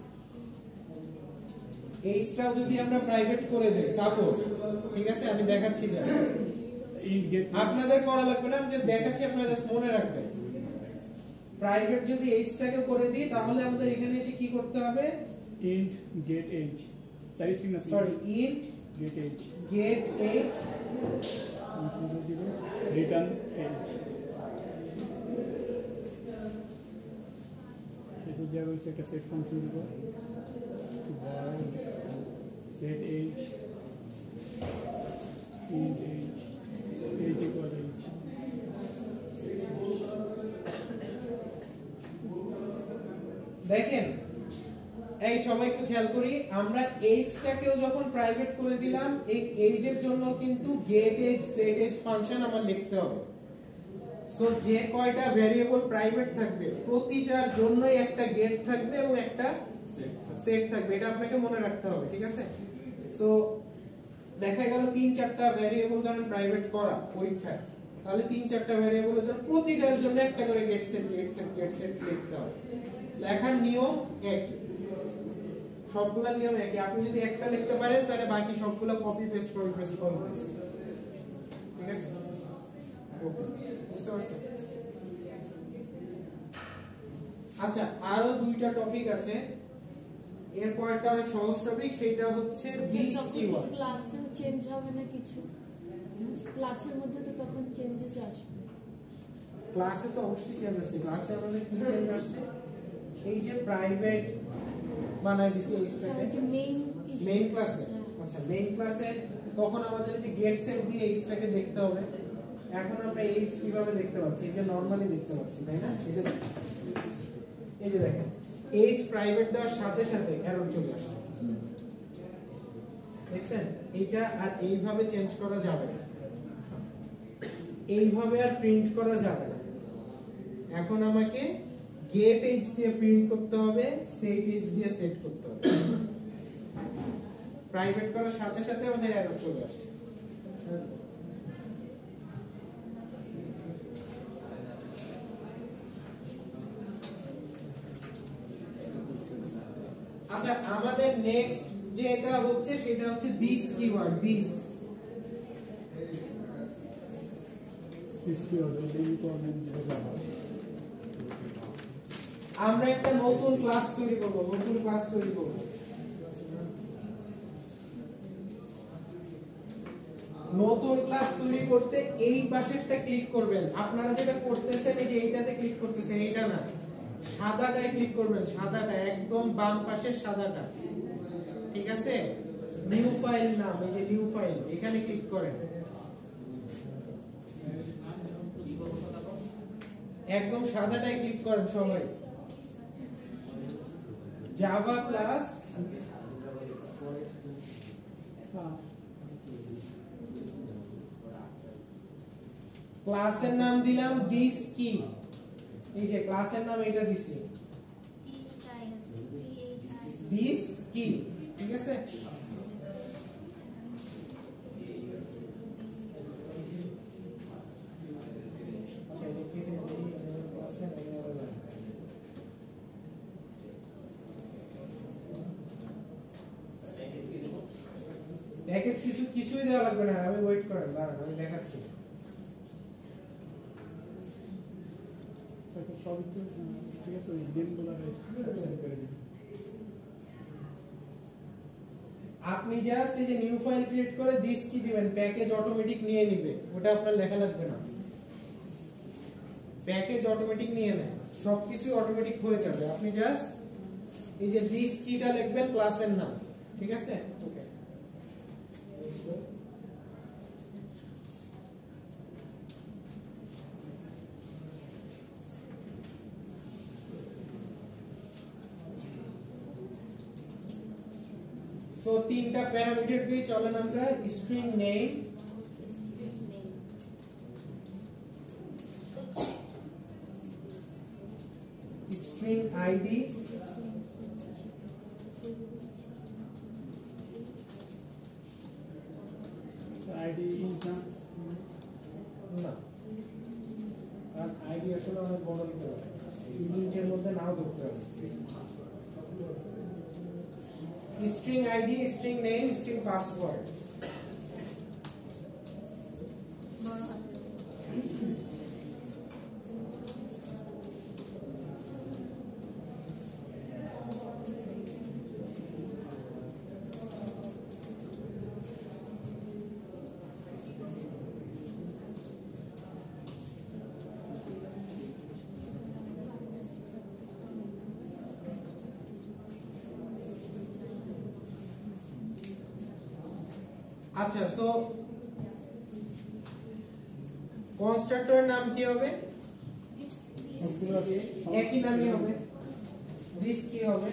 এইজটাও যদি আমরা প্রাইভেট করে দেই সাপোজ, ঠিক আছে? আমি দেখাচ্ছি, আপনাদের করা লাগবে না, আমি জাস্ট দেখাচ্ছি, আপনারা জাস্ট মনে রাখবেন। প্রাইভেট যদি এইজটাকে করে দিই তাহলে আমাদের এখানে এসে কি করতে হবে? int get age sorry, int get age return age সেটা জায়গায় একটা সেট ফাংশন দিব set age int age equal age দেখেন, এই সবাই একটু খেয়াল করি, আমরা এইজটাকেও যখন প্রাইভেট করে দিলাম, এই এইজের জন্য কিন্তু get age set age function আমার লিখতে হবে। সো যে কয়টা ভ্যারিয়েবল প্রাইভেট থাকবে প্রতিটার জন্যই একটা গেট থাকবে এবং একটা সেট থাকবে, এটা আপনাকে মনে রাখতে হবে, ঠিক আছে? সো দেখা গেল 3-4টা ভ্যারিয়েবল ধরেন প্রাইভেট করা পরীক্ষায়, তাহলে 3-4টা ভ্যারিয়েবলের জন্য প্রতিটার জন্য একটা করে গেট সেট লিখতে হবে। লেখার নিয়ম একই, সবগুলোর নিয়ম একই। আপনি যদি একটা লিখতে পারেন তাহলে বাকি সবগুলো কপি পেস্ট ঠিক আছে? ওকে, বুঝতে পারছেন? আচ্ছা, আরো 2টা টপিক আছে। এরপর একটা অনেক সহজ টপিক, সেটা হচ্ছে দিস কিওয়ার্ড। ক্লাসেও চেঞ্জ হবে না কিছু? ক্লাসের মধ্যে তো তখন চেঞ্জেস আসবে। ক্লাসে তো অবশ্যই চেঞ্জ আসছে। ক্লাসে আমাদের কি চেঞ্জ আসছে? এই যে প্রাইভেট বানাই দিছি এইটাকে মেইন ক্লাসে। আচ্ছা, মেইন ক্লাসে তখন আমাদের যে গেট সেট দিয়ে এইটাকে দেখতে হবে। এখন আমরা এইচ কিভাবে দেখতে পাচ্ছি? এই যে নরমালি দেখতে পাচ্ছি, তাই না? এই যে দেখেন, এইচ প্রাইভেট দেওয়ার সাথে সাথে এরর চলে আসছে, দেখছেন? এইটা আর এইভাবে চেঞ্জ করা যাবে না, এইভাবে আর প্রিন্ট করা যাবে না। এখন আমাকে গেট এইচ দিয়ে প্রিন্ট করতে হবে, সেট এইচ দিয়ে সেট করতে হবে। প্রাইভেট করার সাথে সাথে আমাদের এরর চলে আসছে। আচ্ছা, আমাদের নেক্সট যেটা হচ্ছে সেটা হচ্ছে দিস কিওয়ার্ড। দিস আমরা একটা নতুন ক্লাস তৈরি করব। নতুন ক্লাস তৈরি করতে এই পাশেরটা ক্লিক করবেন। আপনারা যেটা করতেছেন এই যে এইটাতে ক্লিক করতেছেন, এইটা না, সাদাটায় ক্লিক করবেন। সাদাটা একদম বাম পাশের সাদাটা, ঠিক আছে? নিউ ফাইল নাম, এই যে নিউ ফাইল, এখানে ক্লিক করেন। একদম সাদাটায় ক্লিক করেন সবাই। জাভা ক্লাস ক্লাসের নাম দিলাম দিস কি। এই যে ক্লাসের নাম এটা দিছি দিস কি, ঠিক আছে? প্যাকেজ কিছুই দেওয়া লাগবে না, আমি ওয়েট করেন, দাঁড়ান আমি দেখাচ্ছি। সবই তো ঠিক আছে, ওই গেমগুলো করে দিন। আপনি জাস্ট এই যে নিউ ফাইল ক্রিয়েট করে দিস কি দিবেন, প্যাকেজ অটোমেটিক নিয়ে নেবে, ওটা আপনার লেখা লাগবে না। প্যাকেজ অটোমেটিক নিয়ে নেয়, সবকিছু অটোমেটিক হয়ে যাবে। আপনি জাস্ট এই যে দিস কিটা লিখবেন, ক্লাসের নাম, ঠিক আছে? ওকে, সো 3টা প্যারামিটার দিয়ে চলেন আমরা। String name, string ID, ID ইনসাম না, আর আইডি আসলে অনেক বড় দিতে হবে, ইউনিটের মধ্যে নাও ধরতে হবে। String ID, string name, string password. আচ্ছা, সো কনস্ট্রাক্টরের নাম কি হবে? সবগুলো একই নামই হবে। দিস কি হবে?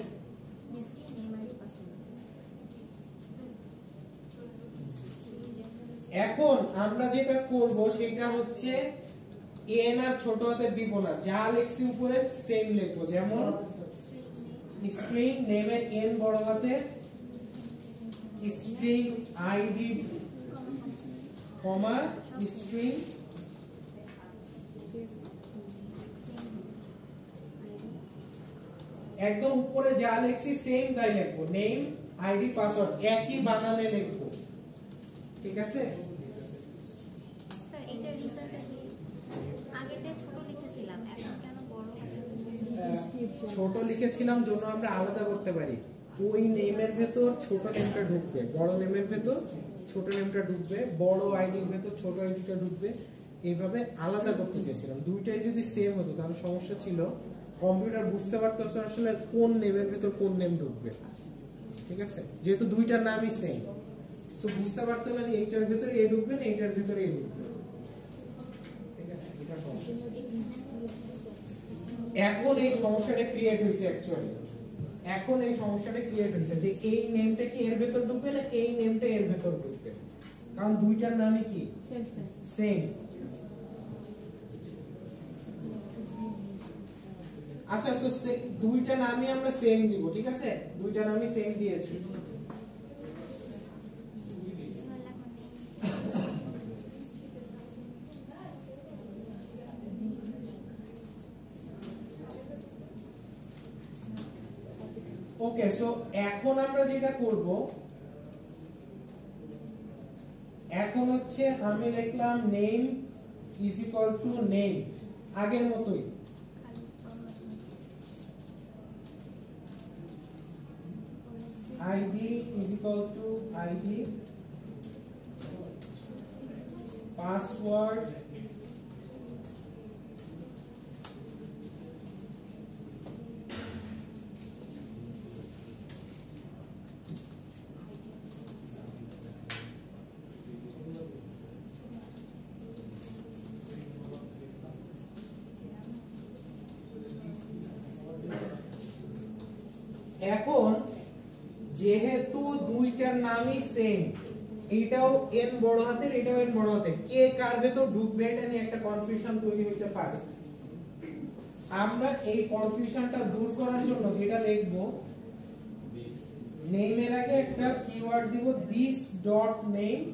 এখন আমরা যেটা করব সেটা হচ্ছে এন আর ছোট হাতে দিব না, যা লিখছি উপরে সেম লিখবো। যেমন স্ট্রিং নেমের এন বড় হাতে, স্ট্রিং আইডি কমা স্ট্রিং একদম উপরে যা লিখছি সেম তাই লিখবো, নেম আইডি পাসওয়ার্ড একই বানানে লিখবো, ঠিক আছে? স্যার এইটার রিজাল্টটা কি? আগেরটা ছোট লিখেছিলাম, এখন কেন বড় হাতের? ছোট লিখেছিলাম জন্য আমরা আলাদা করতে পারি, ওই নেমের ভেতর ছোট নেমটা ঢুকবে, বড় নেমের ভেতর ছোট নেমটা ঢুকবে, বড় আইডির ভেতর ছোট আইডিটা ঢুকবে, এইভাবে আলাদা করতে চেয়েছিলাম। দুইটাই যদি সেম হতো তাহলে সমস্যা ছিল, কম্পিউটার বুঝতে পারতো আসলে কোন নেমের ভেতর কোন নেম ঢুকবে, ঠিক আছে? যেহেতু দুইটার নামই সেম, সো বুঝতে পারতো না যে এইটার ভেতরে এ ঢুকবে না এইটার ভেতরে এ ঢুকবে, ঠিক আছে? এটা সমস্যা। এখন এই সমস্যাটা ক্রিয়েট হয়েছে অ্যাকচুয়ালি, এখন এই সমস্যাটা ক্রিয়েট হয়েছে যে এই নেমটা কি এর ভেতর ঢুকবে না এই নেমটা এর ভেতর ঢুকবে, কারণ দুইটার নামই কি সেম। আচ্ছা, সো দুইটা নামই আমরা সেম দিব, ঠিক আছে? দুইটা নামই সেম দিয়েছি। ওকে, সো এখন আমরা যেটা করব, এখন হচ্ছে আমি লিখলাম name is equal two name, আগের মতোই। id is equal to id, password এখন যেহেতু দুইটার নামই সেম, এইটাও n বড় হাতের এটাও n বড় হাতের, কে কার ভেতর ঢুকবে এটা নিয়ে একটা কনফিউশন তৈরি হতে পারে। আমরা এই কনফিউশনটা দূর করার জন্য যেটা লিখব, নেমের আগে একটা কিওয়ার্ড দিব this dot name।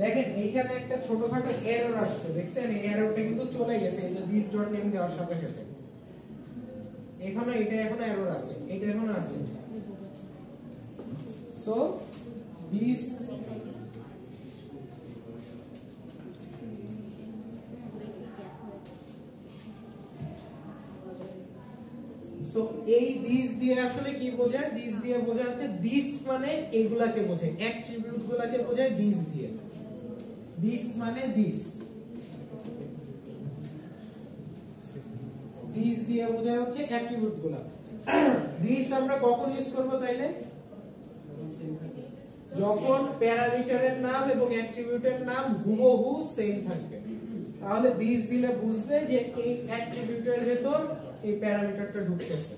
দেখেন এইখানে একটা ছোটখাটো এরর আসছে, দেখছেন? এই এররটা কিন্তু চলে গেছে এই যে this dot name দেওয়ার সাথে সাথে। এখানে এটা এখন এরর আছে, এটা এখন আছে। সো this সো এই দিস দিয়ে আসলে কি বোঝায়? দিস দিয়ে বোঝায় হচ্ছে দিস মানে এগুলাকে বোঝায়, অ্যাট্রিবিউট গুলাকে বোঝায় দিস দিয়ে। দিস মানে দিস, দিস দিয়ে বোঝায় হচ্ছে অ্যাট্রিবিউট গুলা। দিস আমরা কখন ইউজ করব তাইলে? যখন প্যারামিটারের নাম এবং অ্যাট্রিবিউটের নাম হুবহু সেম থাকবে, তাহলে দিস দিলে বুঝবে যে এই অ্যাট্রিবিউটের ভেতর এই প্যারামিটারটা ঢুকতেছে।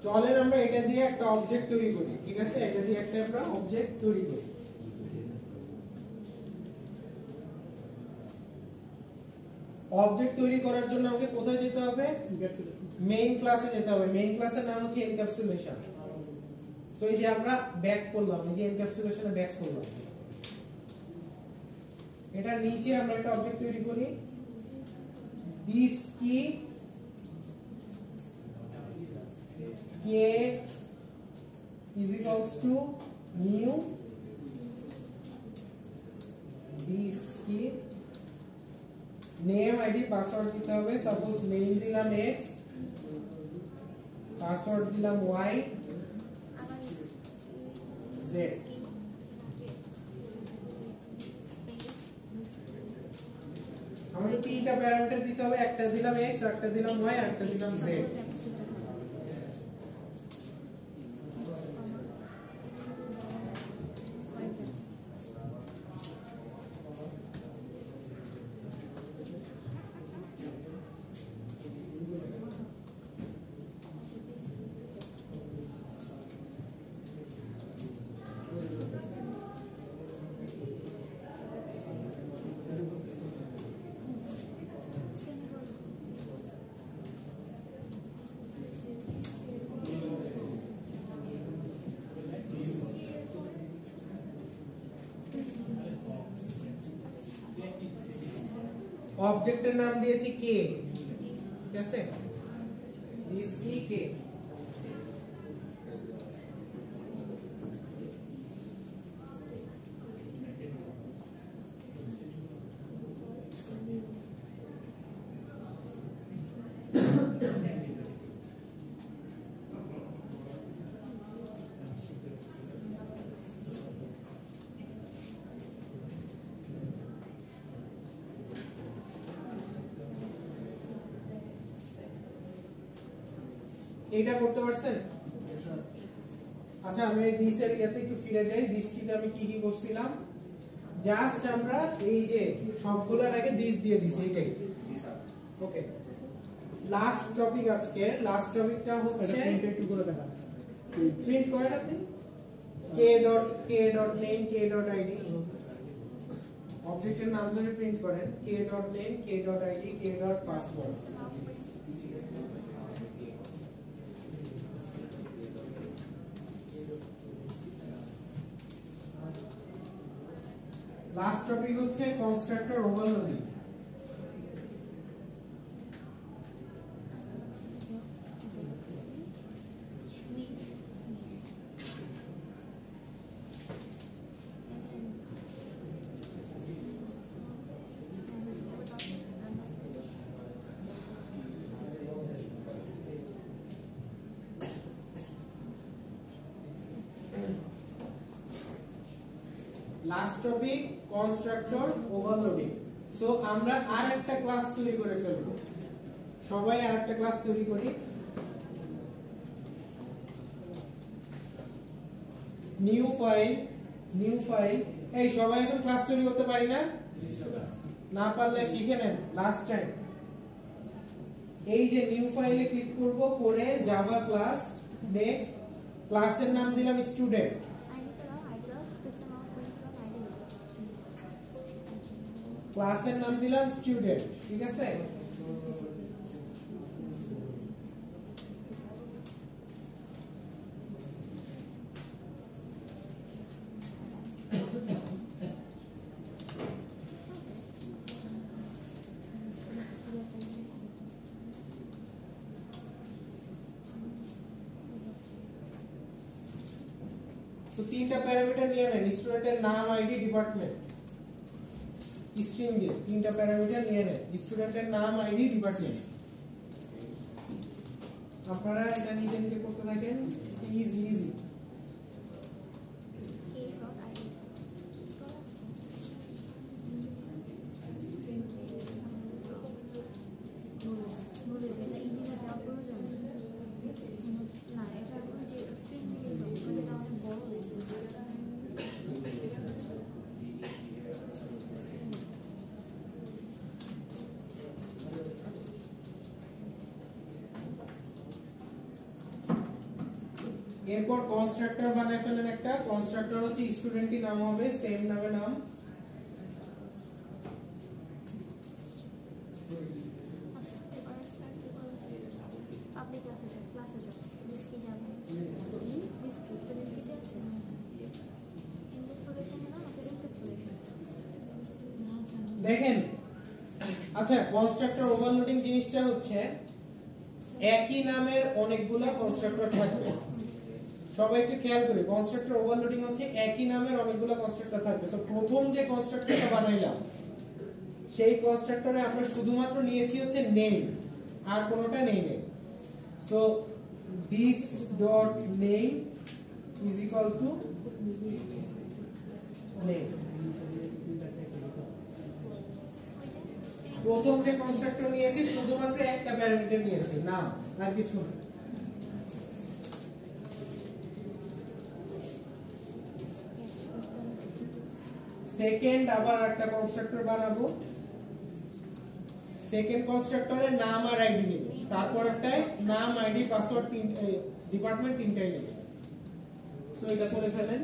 চলেন আমরা এটা দিয়ে একটা অবজেক্ট তৈরি করি, ঠিক আছে? এটা দিয়ে একটা আমরা অবজেক্ট তৈরি করি। অবজেক্ট তৈরি করার জন্য আমাকে কোথায় যেতে হবে? মেইন ক্লাসে যেতে হবে। মেইন ক্লাসের নাম হচ্ছে এনক্যাপসুলেশন। সো এই যে আমরা ব্যাক করলাম, এই যে এনক্যাপসুলেশনে ব্যাক করলাম, এটার নিচে আমরা একটা অবজেক্ট তৈরি করি দিস কি k is equals to new this key name id password দিতে হবে। সাপোজ নেম দিলাম x, পাসওয়ার্ড দিলাম y z। আমাদের তিনটা প্যারামিটার দিতে হবে, একটা দিলাম x, একটা দিলাম y, একটা দিলাম z। অবজেক্টের নাম দিয়েছি কে, ঠিক আছে, দিস কি কে। এটা করতে পারছেন? আচ্ছা আমি দিস এর ইয়াতে একটু ফিরে যাই। দিস কিতে আমি কি কি করছিলাম, জাস্ট আমরা এই যে সবগুলোর আগে দিস দিয়ে দিছি, এটাই। ওকে, লাস্ট টপিক আজকে, লাস্ট টপিকটা হচ্ছে একটু করে দেখা প্রিন্ট করেন আপনি k.name k.id, অবজেক্টের নাম ধরে প্রিন্ট করেন k.name k.id k.password। Last topic হচ্ছে constructor overloading. Last topic constructor overloading. So আমরা আর একটা ক্লাস তৈরি করে ফেলবো, সবাই আর একটা ক্লাস তৈরি করি। নিউ ফাইল, এই সবাই এখন ক্লাস তৈরি করতে পারি না? না পারলে শিখে নেন লাস্ট টাইম। এই যে নিউ ফাইলে ক্লিক করব, করে জাভা ক্লাস, নেক্সট ক্লাসের নাম দিলাম স্টুডেন্ট, ক্লাসের নাম দিলাম স্টুডেন্ট, ঠিক আছে। সো তিনটা প্যারামিটার নিয়ে নেন, স্টুডেন্টের নাম, আইডি, ডিপার্টমেন্ট, স্ট্রিং দিয়ে তিনটা প্যারামিটার নিয়ে নেন, স্টুডেন্টের নাম, আইডি, ডিপার্টমেন্ট। আপনারা এটা নিজে নিজে করতে থাকেন, ইজি ইজি। এরপর কনস্ট্রাক্টর বানায় ফেলেন একটা। কনস্ট্রাক্টর হচ্ছে স্টুডেন্টই নাম হবে, সেম নামে নাম। দেখেন, আচ্ছা কনস্ট্রাক্টর ওভারলোডিং জিনিসটা হচ্ছে একই নামের অনেকগুলা কনস্ট্রাক্টর থাকবে। সবাই একটু খেয়াল করি, কনস্ট্রাক্টর ওভারলোডিং হচ্ছে একই নামের অনেকগুলো কনস্ট্রাক্টর থাকবে। তো প্রথম যে কনস্ট্রাক্টরটা বানাইলাম, সেই কনস্ট্রাক্টরে আমরা শুধুমাত্র নিয়েছি হচ্ছে নেম, আর কোনোটা নেই নেই। So this dot name is equal two name. প্রথম যে কনস্ট্রাক্টর নিয়েছি শুধুমাত্র একটা প্যারামিটার নিয়েছি, নাম, আর কিছু না। সেকেন্ড আবার একটা কনস্ট্রাক্টর বানাবো, সেকেন্ড কনস্ট্রাক্টরের নাম আর আইডি নিব, তারপর একটা নাম, আইডি, পাসওয়ার্ড, ডিপার্টমেন্ট তিনটাই নিব। সো এটা করে ফেলেন।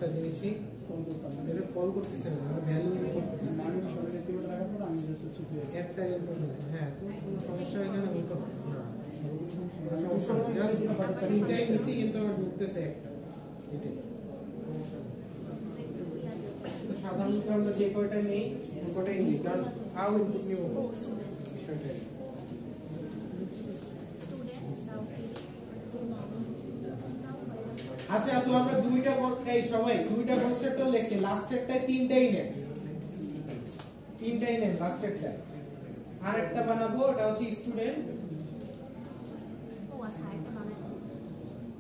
একটা জিনিসই কোন করতাম না এটা কল করতেছে না, ভ্যালু ইনপুট করতেছে। আমি ধরে কিবোর্ড রাখার পর আমি জাস্ট হচ্ছে যে একটা ইনপুট হয়েছে, হ্যাঁ, তো কোনো সমস্যা এখানে হতো না। সমস্যা নেই, জাস্ট তিনটাই নিছি কিন্তু আমার ঢুকতেছে একটা, এটাই সমস্যা নেই। তো সাধারণত আমরা যে কয়টা নেই ওই কয়টাই নিই, কারণ হাউ ইনপুট নিব ও স্টুডেন্ট বিষয়টা। আচ্ছা, সো আমরা এই সবাই দুইটা কনস্ট্রাক্টর লিখছি, লাস্টেরটায় তিনটাই নেন, লাস্টেরটায়। আর একটা বানাবো, ওটা হচ্ছে স্টুডেন্ট। ও আচ্ছা আরেকটা বানাই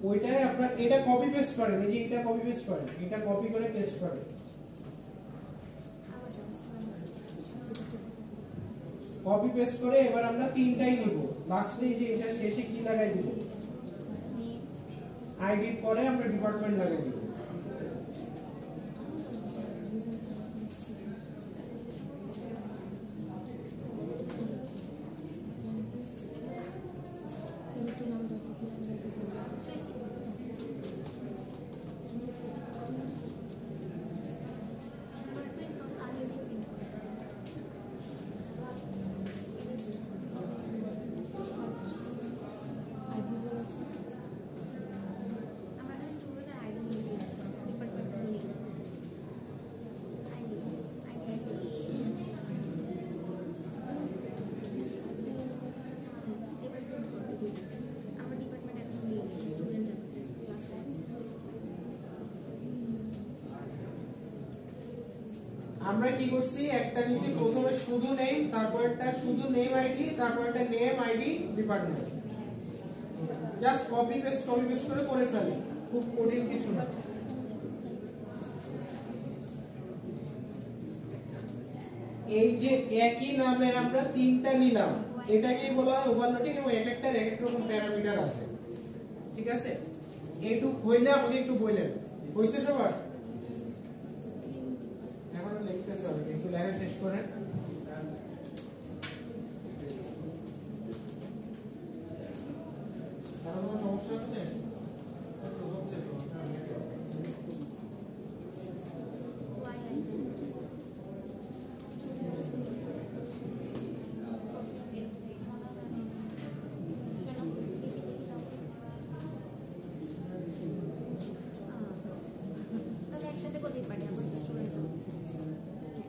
ওইটাই আপনার এটা কপি পেস্ট করেন, এই যে এটা কপি পেস্ট করেন, এটা কপি করে পেস্ট করেন, কপি পেস্ট করে এবার আমরা তিনটাই নিব। লাস্টে যে এটা শেষে কি লাগাই দিব, আইডি পরে আমরা ডিপার্টমেন্ট লাগাই দিব। আমরা স্টুডেন্ট আইডি দিয়ে ডিপার্টমেন্ট নিয়ে আইডি আমরা ডিপার্টমেন্ট এখন নিয়ে স্টুডেন্ট আমরা কি করছি, একটা নিছি প্রথমে শুধু নেম, তারপরটা শুধু নেম আইডি, তারপরটা name ID department. Just copy paste করে ফেলি, খুব কঠিন কিছু না। এই যে একই নামের আমরা তিনটা নিলাম, এটাকেই বলা হয় ওভারলোডিং, এবং এক একটার এক এক রকম প্যারামিটার আছে, ঠিক আছে? এইটুক হইলে আমাকে একটু বললেন, হইছে সবার? এখন লিখতেছে হবে, একটু লেখা শেষ করেন। আর কোনো সমস্যা হচ্ছে? হচ্ছে তো। ওয়াই আইডি তাহলে একসাথে করতেই পারি আমরা স্টুডেন্ট।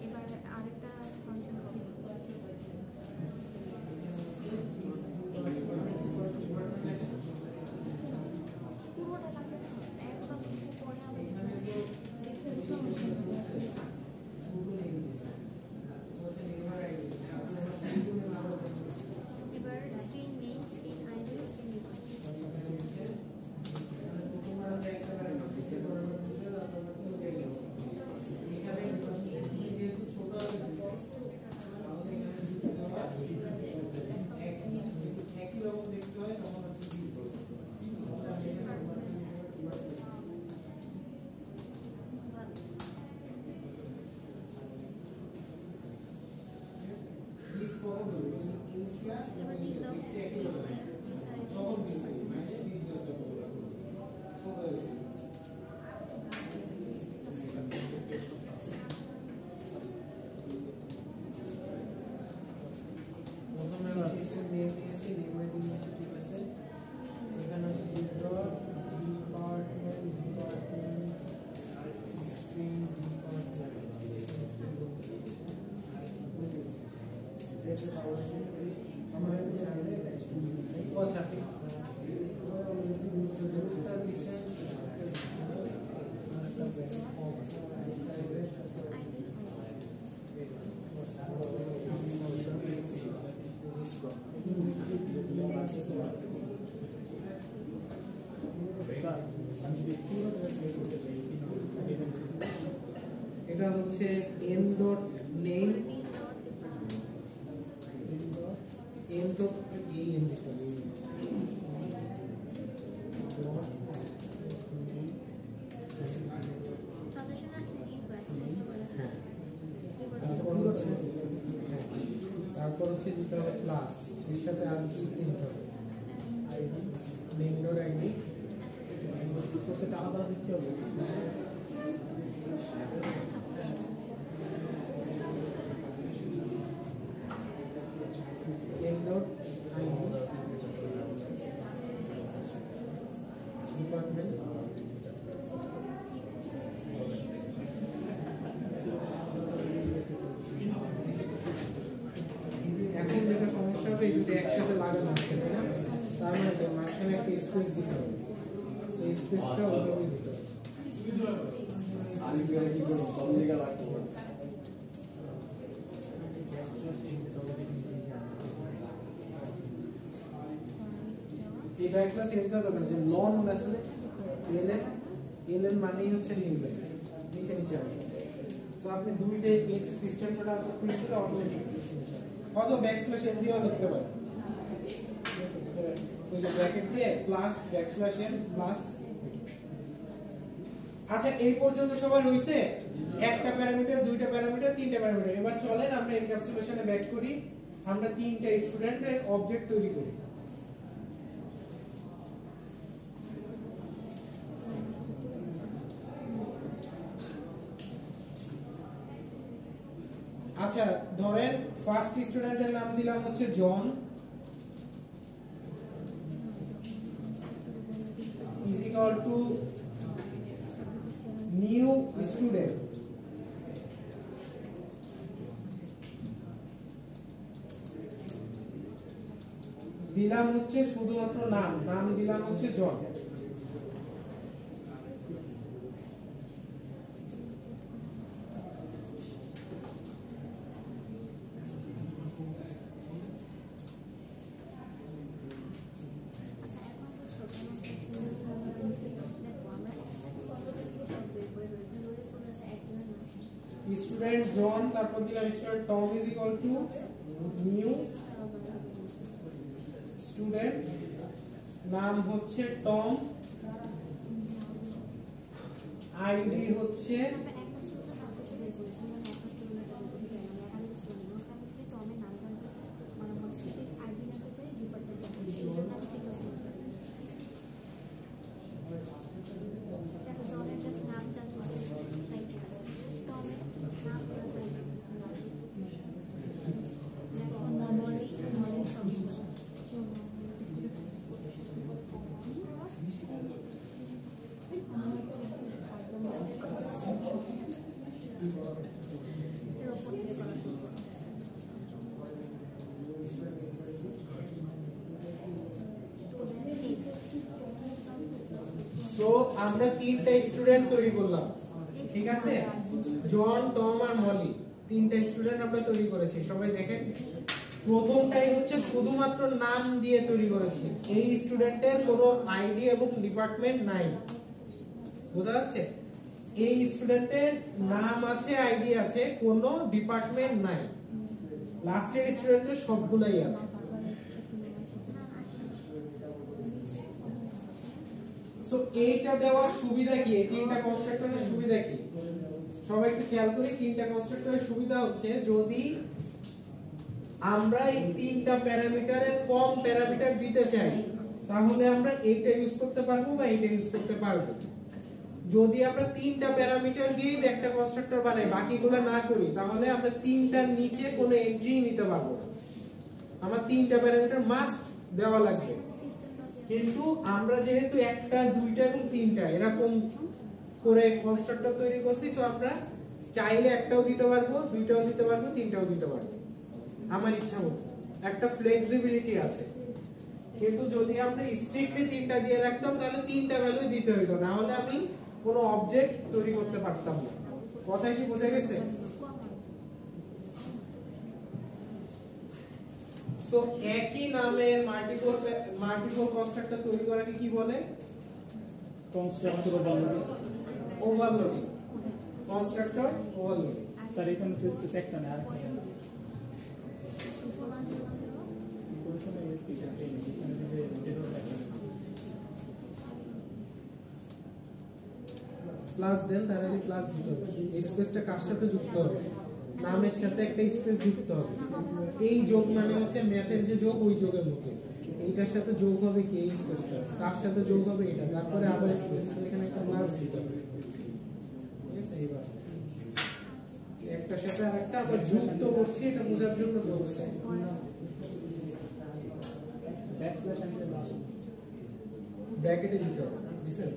এবার আরেকটা ফাংশন করি পুরোটা লাগবে না, একদম পরে এবার screen name, screen ID, screen এবার লিখ দাও এটা হচ্ছে n ডট নেম, n তো এই n সাজেশন আসলে কি হয় তারপর হচ্ছে দিতে হবে প্লাস, এর সাথে আর কি প্রিন্ট হবে, নেম ডট আইডি করতে আলাদা দিতে হবে। Get dot ID department এখন যেটা সমস্যা হবে যদি একসাথে লাগানো আছে তাই না, তার মানে কি মাঝখানে একটা স্পেস দিতে হবে, সেই স্পেসটা ওইভাবে দিতে হবে। এই ব্যাকটা সেটটা দরকার যে লন আসলে এলএন মানেই হচ্ছে নিউ ব্যাক নিচে নিচে হবে। সো আপনি দুইটা এক্স সিস্টেমটা খুললে অটোমেটিক কত ব্যাকস্ল্যাশ এন দিয়েও লিখতে পারেন। ওই যে ব্র্যাকেট দিয়ে প্লাস ব্যাকস্ল্যাশ এন প্লাস। আচ্ছা এই পর্যন্ত সবার হইছে? একটা প্যারামিটার, দুইটা প্যারামিটার, তিনটা প্যারামিটার। এবার চলেন আমরা এনক্যাপসুলেশনে ব্যাক করি, আমরা তিনটা স্টুডেন্টের অবজেক্ট তৈরি করি। আচ্ছা ধরেন ফার্স্ট স্টুডেন্টের নাম দিলাম হচ্ছে John, is equal to new student. দিলাম হচ্ছে শুধুমাত্র নাম দিলাম হচ্ছে জন। স্টুডেন্ট জন, তারপর দিলাম student Tom is equal to new student, নাম হচ্ছে টম, আইডি হচ্ছে সো আমরা তিনটা স্টুডেন্ট তৈরি করলাম, ঠিক আছে? জন, টম আর মলি, তিনটা স্টুডেন্ট আমরা তৈরি করেছি। সবাই দেখেন প্রথমটাই হচ্ছে শুধুমাত্র নাম দিয়ে তৈরি করেছি, এই স্টুডেন্টের কোনো আইডি এবং ডিপার্টমেন্ট নাই। বোঝা যাচ্ছে? এই স্টুডেন্টের নাম আছে, আইডি আছে, কোনো ডিপার্টমেন্ট নাই। লাস্টের স্টুডেন্টের সবগুলাই আছে। সো এইটা দেওয়ার সুবিধা কি? এই তিনটা কনস্ট্রাক্টরের সুবিধা কি সবাই একটু খেয়াল করি। তিনটা কনস্ট্রাক্টরের সুবিধা হচ্ছে যদি আমরা এই তিনটা প্যারামিটারের কম প্যারামিটার দিতে চাই তাহলে আমরা এইটা ইউজ করতে পারবো বা এইটা ইউজ করতে পারবো। যদি আমরা তিনটা প্যারামিটার দিয়ে একটা কনস্ট্রাক্টর বানাই, বাকিগুলো না করি, তাহলে আমরা তিনটার নিচে কোনো এন্ট্রি নিতে পারবো না। আমার তিনটা প্যারামিটার মাস্ট দেওয়া লাগবে। কিন্তু আমরা যেহেতু একটা, দুইটা এবং তিনটা এরকম করে কনস্ট্রাক্টর তৈরি করছি, সো আমরা চাইলে একটাও দিতে পারবো, দুইটাও দিতে পারবো, তিনটাও দিতে পারবো আমার ইচ্ছা মতো। একটা ফ্লেক্সিবিলিটি আছে। কিন্তু যদি আমরা স্ট্রিক্টলি তিনটা দিয়ে রাখতাম তাহলে তিনটা ভ্যালু দিতে হতো, না হলে আমি কোনো অবজেক্ট তৈরি করতে পারতাম না। কথা কি বোঝা গেছে? সো একই নামের মাল্টিপল কনস্ট্রাক্টর তৈরি করাকে কি বলে? Constructor overloading. Constructor overloading. Sir এখানে ফেসতে সেকশন আর প্লাস দেন, তাহলে প্লাস দিতে হবে। এই স্পেসটা কার সাথে যুক্ত হবে? নামের সাথে একটা স্পেস যুক্ত হবে। এই যোগ মানে হচ্ছে ম্যাথের যে যোগ, ওই যোগের মতো। এইটার সাথে যোগ হবে কি? এই স্পেসটা। তার সাথে যোগ হবে এটা, তারপরে আবার স্পেস, এখানে একটা প্লাস দিতে হবে। ঠিক আছে? এইবার একটার সাথে আরেকটা আবার যুক্ত করছি, এটা বোঝার জন্য যোগ সাইন। ব্র্যাকেটে দিতে হবে, বুঝছেন?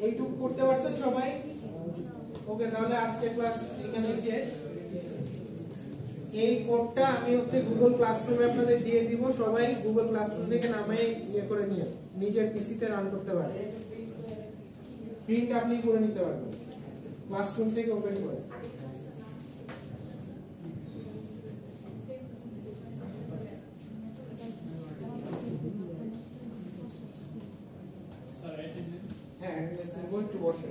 এইটুকু করতে পারছেন সবাই? ওকে, তাহলে আজকের ক্লাস এখানে শেষ। এই কোডটা আমি হচ্ছে গুগল ক্লাসরুমে আপনাদের দিয়ে দিব, সবাই গুগল ক্লাসরুম থেকে নামে ইয়ে করে নিয়ে নিজের পিসিতে রান করতে পারবেন। প্রিন্ট আপনি করে নিতে পারবেন ক্লাসরুম থেকে ওপেন করে। হ্যাঁ, একটু বসে।